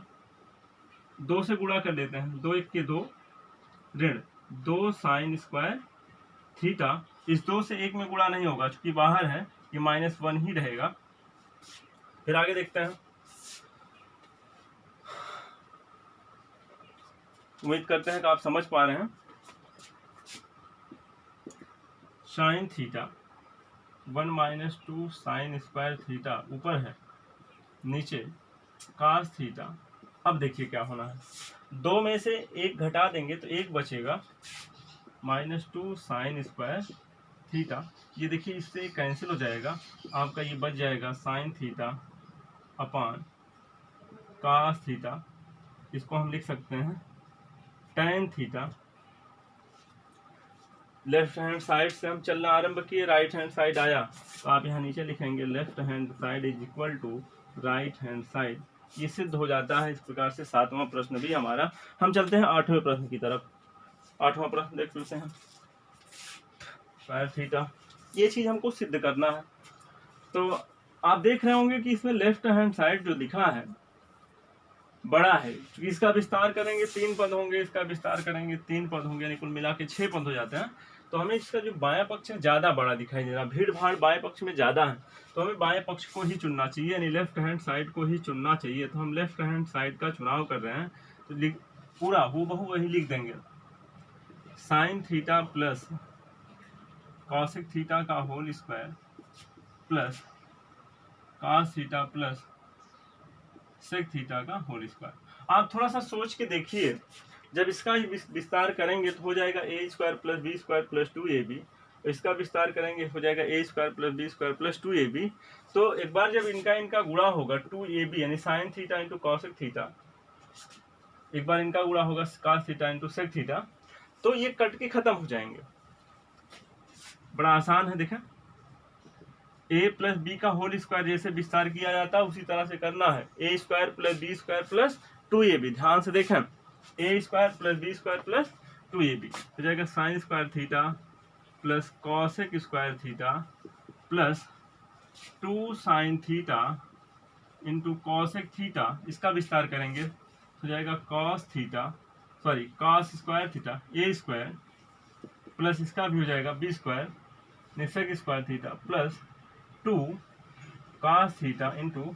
2 से गुणा कर लेते हैं, 2 1 के 2 ऋण 2 साइन स्क्वायर थीटा। इस 2 से 1 में गुणा नहीं होगा क्योंकि बाहर है, ये -1 ही रहेगा। फिर आगे देखते हैं। उम्मीद करते हैं कि आप समझ पा रहे हैं। Sine theta 1 minus 2 sign square theta ऊपर है, नीचे कास थीटा। अब देखिए क्या होना है, 2 में से 1 घटा देंगे तो 1 बचेगा -2 साइन स्क्वायर थीटा। ये देखिए इससे कैंसिल हो जाएगा, आपका ये बच जाएगा sine theta upon cos theta. इसको हम लिख सकते हैं tan theta. Left hand side से हम चलना आरंभ किए, राइट हैंड साइड आया तो आप यहाँ नीचे लिखेंगे left hand side is equal to right hand side. ये सिद्ध हो जाता है। इस प्रकार से 7वां प्रश्न भी हमारा। हम चलते हैं 8वें प्रश्न की तरफ। 8वां प्रश्न देख लेते हैं। स्क्वायर थीटा, ये चीज हमको सिद्ध करना है। तो आप देख रहे होंगे कि इसमें लेफ्ट हैंड साइड जो लिखा है बड़ा है, क्योंकि इसका विस्तार करेंगे 3 पद होंगे, इसका विस्तार करेंगे 3 पद होंगे, यानी कुल मिला के 6 पद हो जाते हैं। तो हमें इसका जो बायां पक्ष है ज्यादा बड़ा दिखाई दे रहा, भीड़ भाड़ बाएं पक्ष में ज्यादा है, तो हमें बाएं पक्ष को ही चुनना चाहिए, यानी लेफ्ट हैंड साइड को ही चुनना चाहिए। तो हम लेफ्ट हैंड साइड का चुनाव कर रहे हैं, तो पूरा हूबहू वही लिख देंगे, sine theta plus cosec theta का whole square plus cos theta plus sec theta का होल स्क्वायर। आप थोड़ा सा सोच के देखिए, जब इसका विस्तार करेंगे तो हो जाएगा A square plus B square plus 2ab। इसका विस्तार करेंगे हो जाएगा A square plus B square plus 2ab। तो एक बार जब इनका गुणा होगा 2ab यानी sine theta into cosec theta, एक बार इनका गुणा होगा cos theta into sec theta, तो ये कट के खत्म हो जाएंगे। बड़ा आसान है, देखें ए प्लस बी का होल स्क्वायर जैसे विस्तार किया जाता है उसी तरह से करना है। A square plus B square plus 2ab, ध्यान से देखें, A square plus B square plus 2ab हो जाएगा sine square theta plus cosec square theta plus 2 sine theta into cosec theta. इसका विस्तार करेंगे हो जाएगा cos square theta A square plus इसका भी हो जाएगा B square sec square theta plus 2 cos theta into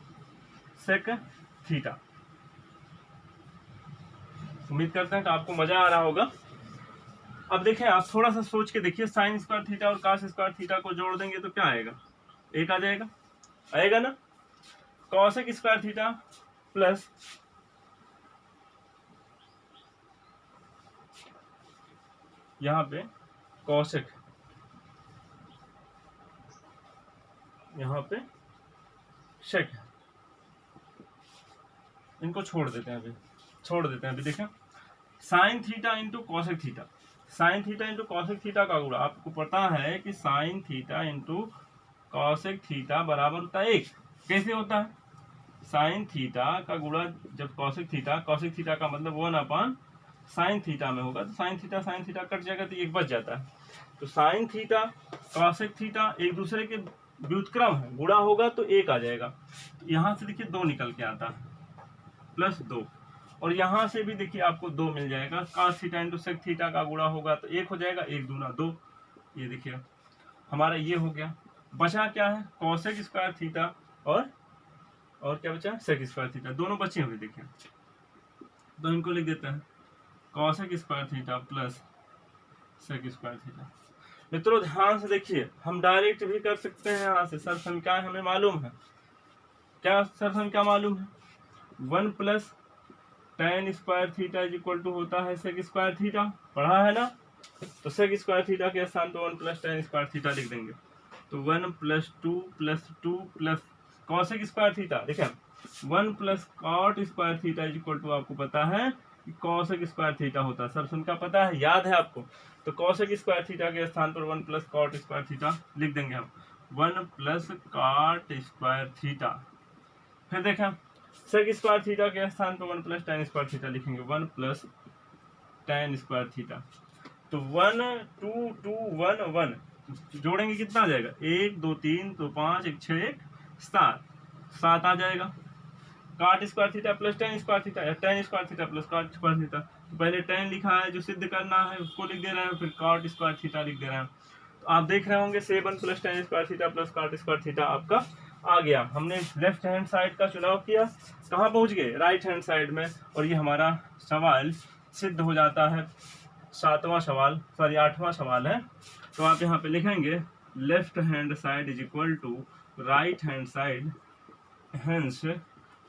sec theta. उम्मीद करते हैं कि आपको मजा आ रहा होगा। अब देखें, आप थोड़ा सा सोच के देखिए, साइन स्क्वायर थीटा और कॉस स्क्वायर थीटा को जोड़ देंगे तो क्या आएगा, 1 आ जाएगा, आएगा ना। कॉसेक स्क्वायर थीटा प्लस यहाँ पे कॉसेक, यहाँ पे शेक, इनको छोड़ देते हैं अभी देखें, sign theta into cosec theta, sign theta into cosec theta का गुणा आपको पता है कि sign theta into cosec theta बराबर होता है 1। कैसे होता है, साइन थीटा का गुणा जब कॉसेक थीटा का मतलब 1 साइन थीटा में होगा, तो साइन थीटा कट जाएगा तो 1 बच जाता है। तो साइन थीटा कॉसेक थीटा एक दूसरे के व्युत्क्रम है, गुणा होगा तो 1 आ जाएगा। यहाँ से देखिए 2 निकल के आता है प्लस 2, और यहाँ से भी देखिए आपको 2 मिल जाएगा। cos theta into sec theta का गुणा होगा तो 1 हो जाएगा, 1 दूना 2। ये देखिए हमारा ये हो गया। बचा क्या है, cosec स्क्वायर थीटा और क्या बचा, sec स्क्वायर थीटा, दोनों बचे हुए देखिए। तो इनको लिख देते हैं cosec square theta plus sec square theta. मित्रों ध्यान से देखिए, हम डायरेक्ट भी कर सकते हैं यहाँ से, सरसंख्याएं हमें मालूम है। क्या सरसंख्या मालूम है, 1 plus tan square theta is equal to होता है sec स्क्वायर थीटा, पढ़ा है ना। तो sec स्क्वायर थीटा के स्थान पर 1 प्लस tan स्क्वायर थीटा लिख देंगे। तो 1 plus 2 plus cosec square theta, देखिए 1 plus cot square theta is equal to, आपको पता है कि cosec स्क्वायर थीटा होता है, सरसंख्या पता है, याद है आपको। तो cosec स्क्वायर थीटा के स्थान पर 1 प्लस cot स्क्वायर थीटा लिख देंगे हम, 1 प्लस cot स्क्वायर थीटा। फिर देखें sec स्क्वायर थीटा के स्थान पर 1 प्लस tan स्क्वायर थीटा लिखेंगे, 1 प्लस tan स्क्वायर थीटा। तो 1 2 2 1 1 जोड़ेंगे कितना आ जाएगा, 1 2 3 2 5 1 6 1 7 आ जाएगा। cot square theta plus tan square theta या tan square theta plus cot square theta. तो पहले tan लिखा है जो सिद्ध करना है उसको लिख दे रहे हैं, फिर cot स्क्वायर थीटा लिख दे रहे हैं। तो आप देख रहे होंगे 7 plus tan square theta plus cot square theta आपका आ गया। हमने लेफ्ट हैंड साइड का चुनाव किया, कहाँ पहुंच गए, राइट हैंड साइड में, और ये हमारा सवाल सिद्ध हो जाता है। 8वां सवाल है। तो आप यहाँ पे लिखेंगे left hand side is equal to right hand side, hence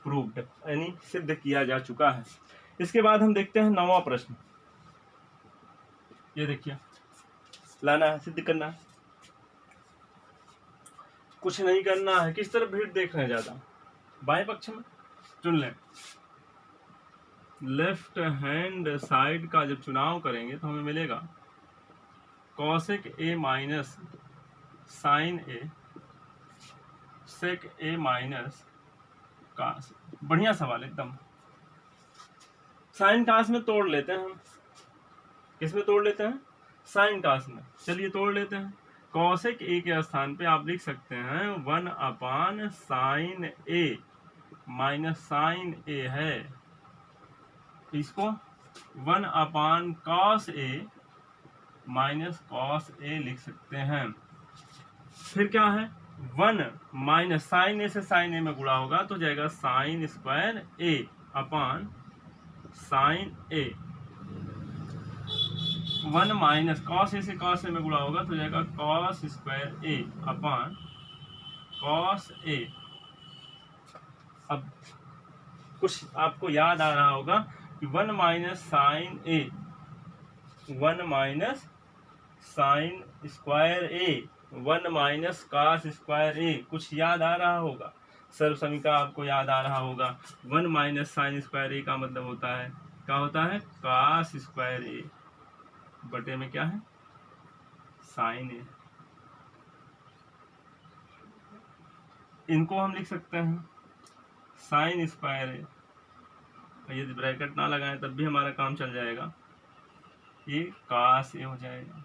proved, यानी सिद्ध किया जा चुका है। इसके बाद हम देखते हैं 9वां प्रश्न। ये देखिए, लाना है, सिद्ध करना है, कुछ नहीं करना है। किस तरफ भीड़ देख रहे हैं ज्यादा, बाएं पक्ष में चुन लें। लेफ्ट हैंड साइड का जब चुनाव करेंगे तो हमें मिलेगा cosec a minus sine a sec a minus cos. बढ़िया सवाल एकदम। साइन कास में तोड़ लेते हैं हम, किस में तोड़ लेते हैं, साइन कास में। चलिए तोड़ लेते हैं। cosec a के स्थान पे आप लिख सकते हैं 1 upon sine a minus sine a है, इसको 1 upon cos a minus cos a लिख सकते हैं। फिर क्या है, 1 माइनस साइन ए से साइन ए में गुणा होगा तो जाएगा sine square a upon sine a। 1 minus cos a से cos a में गुणा होगा तो जाएगा cos square a upon cos a। अब कुछ आपको याद आ रहा होगा कि 1 minus sine a, 1 minus sine square a, 1 minus cos square a, कुछ याद आ रहा होगा। सर्व समीकरण आपको याद आ रहा होगा। 1 माइनस साइन स्क्वायर a का मतलब होता है, क्या होता है, कास स्क्वायर a बटे में क्या है, साइन a। इनको हम लिख सकते हैं साइन स्क्वायर a, यदि ब्रैकेट ना लगाएं तब भी हमारा काम चल जाएगा, ये कास ए हो जाएगा।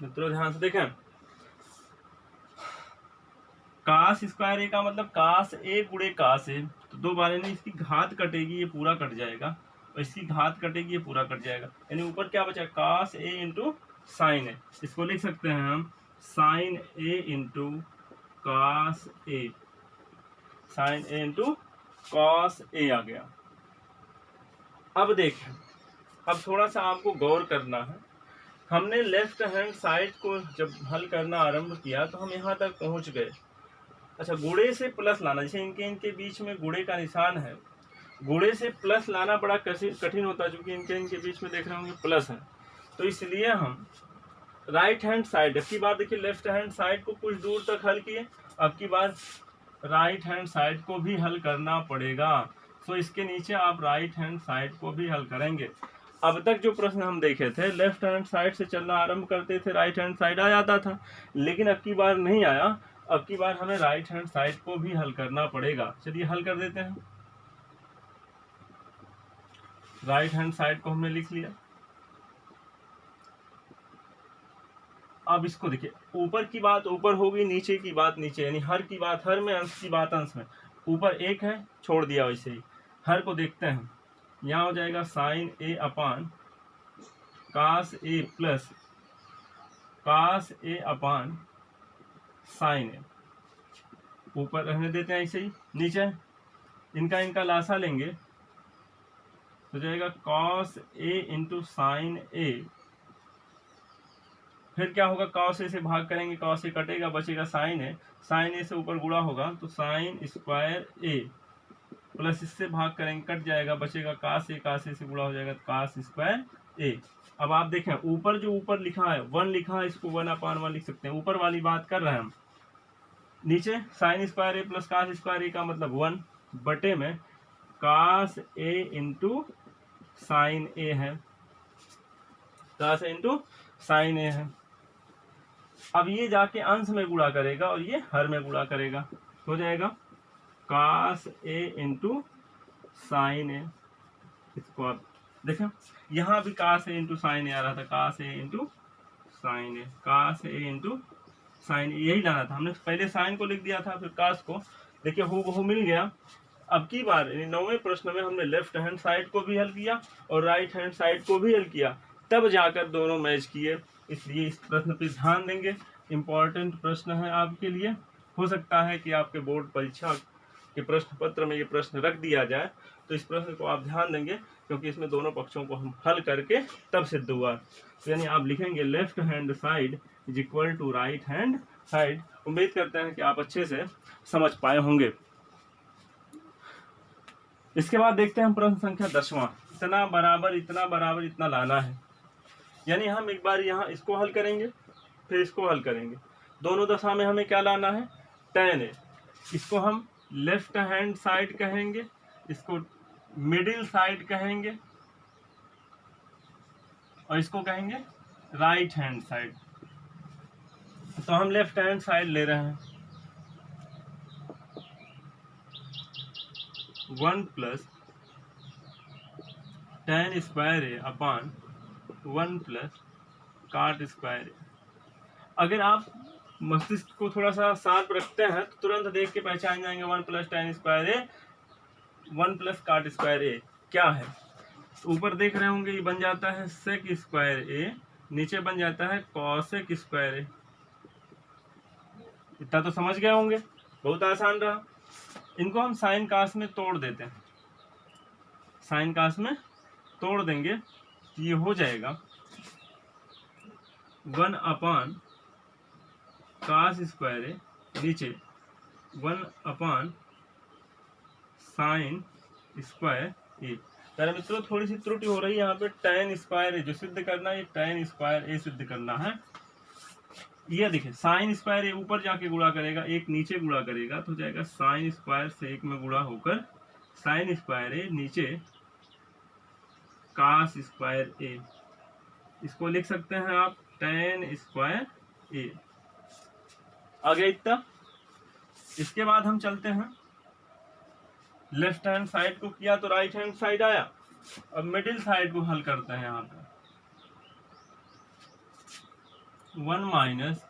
मित्रों ध्यान से देखें, कास स्क्वायर ए का मतलब कास ए गुणे कास ए, तो दो बार नहीं, इसकी घात कटेगी ये पूरा कट जाएगा, और इसकी घात कटेगी ये पूरा कट जाएगा, यानी ऊपर क्या बचा, कास ए इंटू साइन ए। इसको लिख सकते हैं हम sign A into cos A, sign A into cos A आ गया। अब देखें, अब थोड़ा सा आपको गौर करना है। हमने लेफ्ट हैंड साइड को जब हल करना आरंभ किया तो हम यहाँ तक पहुँच गए। अच्छा, गुणे से प्लस लाना, जैसे इनके बीच में गुणे का निशान है, गुणे से प्लस लाना बड़ा कठिन होता है, क्योंकि इनके बीच में देख रहे होंगे प्लस है। तो इसलिए हम राइट हैंड साइड, अब की बार देखिए लेफ्ट हैंड साइड को कुछ दूर तक हल किए, अब की बार राइट हैंड साइड को भी हल करना पड़ेगा। तो इसके नीचे आप राइट हैंड साइड को भी हल करेंगे। अब तक जो प्रश्न हम देखे थे, लेफ्ट हैंड साइड से चलना आरंभ करते थे, राइट हैंड साइड आ जाता था, लेकिन अब की बार नहीं आया। अब की बार हमें राइट हैंड साइड को भी हल करना पड़ेगा। चलिए हल कर देते हैं। राइट हैंड साइड को हमने लिख लिया। अब इसको देखिए, ऊपर की बात ऊपर होगी, नीचे की बात नीचे, यानी हर की बात हर में, अंश की बात अंश में। ऊपर एक है, छोड़ दिया वैसे ही, हर को देखते हैं। यहाँ हो जाएगा साइन ए अपान कास ए प्लस कास ए अपान साइन ए। ऊपर रहने देते हैं ऐसे ही। नीचे इनका लासा लेंगे तो जाएगा कॉस ए इंटू साइन ए। फिर क्या होगा, कॉस ए से भाग करेंगे, कॉस ए कटेगा, बचेगा साइन ए। साइन ए से ऊपर गुणा होगा तो साइन स्क्वायर ए प्लस इससे भाग करेंगे, कट जाएगा, बचेगा कास ए से गुणा हो जाएगा कास स्क्वायर ए। अब आप देखें ऊपर जो ऊपर लिखा है 1 लिखा है, इसको 1/1 लिख सकते हैं, ऊपर वाली बात कर रहे हैं हम। नीचे sign square A plus cos square ए का मतलब 1 बटे में कास ए इंटू साइन ए है, कास ए इंटू साइन ए है। अब ये जाके अंश में गुणा करेगा और ये हर में गुणा करेगा, हो जाएगा कास ए इंटू साइन ए। इसको आप देखें, यहाँ भी कास ए इंटू साइन ए आ रहा था, कास ए इंटू साइन ए, कास ए इंटू साइन, यही लाना था हमने। पहले साइन को लिख दिया था, फिर कास को। देखिए हूबहू मिल गया। अब की बार 9वें प्रश्न में हमने लेफ्ट हैंड साइड को भी हल किया और राइट हैंड साइड को भी हल किया, तब जाकर दोनों मैच किए। इसलिए इस प्रश्न पर ध्यान देंगे, इम्पॉर्टेंट प्रश्न है आपके लिए। हो सकता है कि आपके बोर्ड परीक्षा के प्रश्न पत्र में ये प्रश्न रख दिया जाए, तो इस प्रश्न को आप ध्यान देंगे, क्योंकि इसमें दोनों पक्षों को हम हल करके तब सिद्ध हुआ। तो यानी आप लिखेंगे left hand side is equal to right hand side. उम्मीद करते हैं कि आप अच्छे से समझ पाए होंगे। इसके बाद देखते हैं प्रश्न संख्या 10वां। इतना बराबर इतना लाना है। यानी हम एक बार यहाँ इसको हल करेंगे, फिर इसको हल करेंगे। दोनों दशा में हमें क्या लाना है, tan है। इसको हम लेफ्ट हैंड साइड कहेंगे, इसको मिडिल साइड कहेंगे और इसको कहेंगे राइट हैंड साइड। तो हम लेफ्ट हैंड साइड ले रहे हैं, 1 प्लस tan स्क्वायर ए अपान 1 प्लस काट स्क्वायर ए। अगर आप मस्तिष्क को थोड़ा सा शार्प रखते हैं तो तुरंत देख के पहचान जाएंगे 1 प्लस tan स्क्वायर ए 1 प्लस काट स्क्वायर ए क्या है। तो ऊपर देख रहे होंगे ये बन जाता है सेक स्क्वायर ए, नीचे बन जाता है कॉसेक स्क्वायर ए। इतना तो समझ गए होंगे, बहुत आसान रहा। इनको हम साइन कास में तोड़ देते हैं, साइन कास में तोड़ देंगे तो ये हो जाएगा 1 अपान कास स्क्वायर ए, नीचे 1 अपान साइन स्क्वायर ए। मेरे मित्रों थोड़ी सी त्रुटि हो रही है यहाँ पे, tan स्क्वायर ए जो सिद्ध करना है, ये tan स्क्वायर ए सिद्ध करना है। ये देखिए साइन स्क्वायर ए ऊपर जाके गुणा करेगा, एक नीचे गुणा करेगा, तो जाएगा साइन स्क्वायर से एक में गुणा होकर साइन स्क्वायर ए, नीचे कास स्क्वायर ए। इसको लिख सकते हैं आप tan स्क्वायर ए। आगे इतना। इसके बाद हम चलते हैं, लेफ्ट हैंड साइड को किया तो राइट हैंड साइड आया। अब मिडिल साइड को हल करते हैं। यहाँ पे 1 माइनस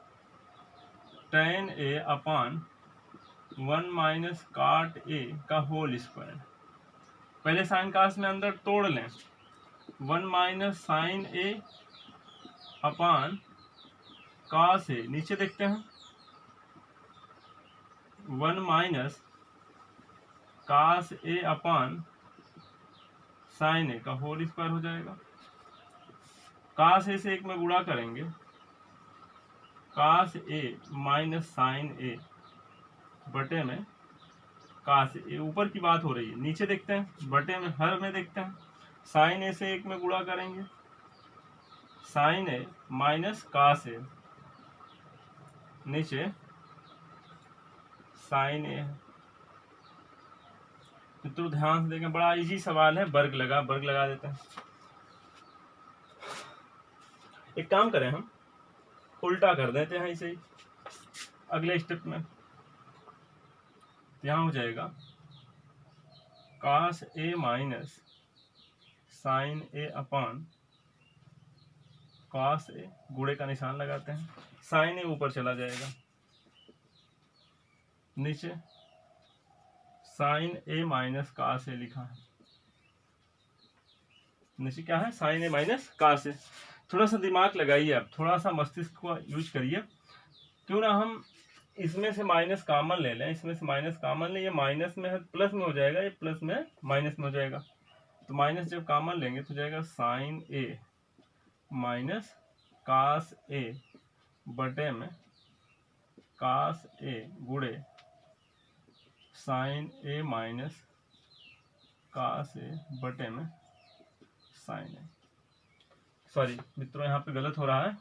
tan ए अपान 1 माइनस काट ए का होल स्क्वायर। पहले साइन कास में अंदर तोड़ लें, 1 माइनस साइन ए अपान कास ए, नीचे देखते हैं 1 माइनस कास ए अपान साइन ए का होल स्क्वायर हो जाएगा। कास ए से एक में गुणा करेंगे, कास ए माइनस साइन ए बटे में कास ए। ऊपर की बात हो रही है, नीचे देखते हैं बटे में हर में देखते हैं। साइन ए से एक में गुणा करेंगे, साइन ए माइनस कास ए, नीचे साइन ए। तो ध्यान से देखें, बड़ा इजी सवाल है, वर्ग लगा देते हैं। एक काम करें, हम उल्टा कर देते हैं इसे अगले स्टेप में। यहाँ हो जाएगा कास ए माइनस साइन ए अपान कास ए, गुणे का निशान लगाते हैं, साइन ए ऊपर चला जाएगा, नीचे साइन ए माइनस कास ए लिखा है। नीचे क्या है, साइन ए माइनस कास ए। थोड़ा सा दिमाग लगाइए, आप थोड़ा सा मस्तिष्क को यूज करिए। क्यों ना हम इसमें से माइनस कॉमन ले लें, इसमें से माइनस कॉमन ले, ये माइनस में है प्लस में हो जाएगा, ये प्लस में माइनस में हो जाएगा। तो माइनस जब कॉमन लेंगे तो जाएगा साइन ए माइनस कास ए बटे में कास ए गुणे साइन ए माइनस कास ए बटे में साइन ए। सॉरी मित्रों, यहाँ पे गलत हो रहा है,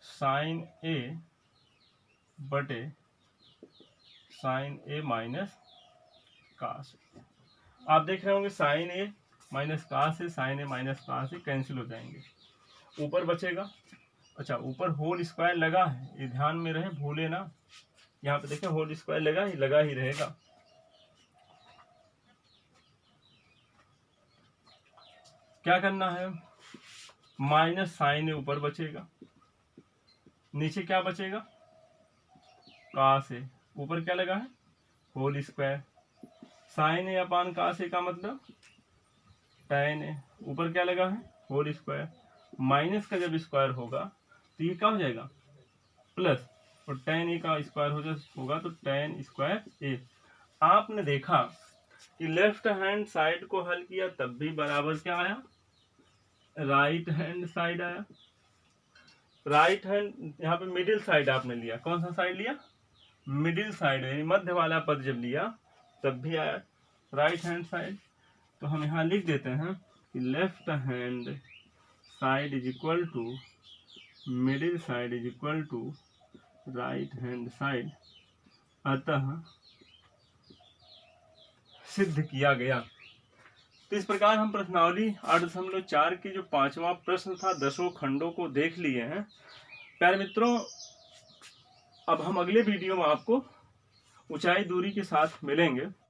साइन ए बटे साइन ए माइनस कास। आप देख रहे होंगे साइन ए माइनस कास है, साइन ए माइनस कास है कैंसिल हो जाएंगे, ऊपर बचेगा। अच्छा, ऊपर होल स्क्वायर लगा है, ये ध्यान में रहे, भूले ना। यहाँ पे देखें होल स्क्वायर लगा ही रहेगा। क्या करना है, माइनस साइन ए ऊपर बचेगा, नीचे क्या बचेगा, कास ए, ऊपर क्या लगा है, होल स्क्वायर। साइन ए अपान कास ए का मतलब टैन ए, ऊपर क्या लगा है, होल स्क्वायर। माइनस का जब स्क्वायर होगा तो ये क्या हो जाएगा, प्लस, और टैन ए का स्क्वायर होगा तो टैन स्क्वायर ए। आपने देखा कि लेफ्ट हैंड साइड को हल किया तब भी बराबर क्या आया, राइट हैंड साइड आया। राइट हैंड यहाँ पे मिडिल साइड आपने लिया, कौन सा साइड लिया, मिडिल साइड, यानी मध्य वाला पद जब लिया तब भी आया राइट हैंड साइड। तो हम यहाँ लिख देते हैं कि left hand side is equal to middle side is equal to right hand side, अतः सिद्ध किया गया। तो इस प्रकार हम प्रश्नावली 8.4 की जो 5वां प्रश्न था 10 खंडों को देख लिए हैं। प्यारे मित्रों, अब हम अगले वीडियो में आपको ऊंचाई दूरी के साथ मिलेंगे।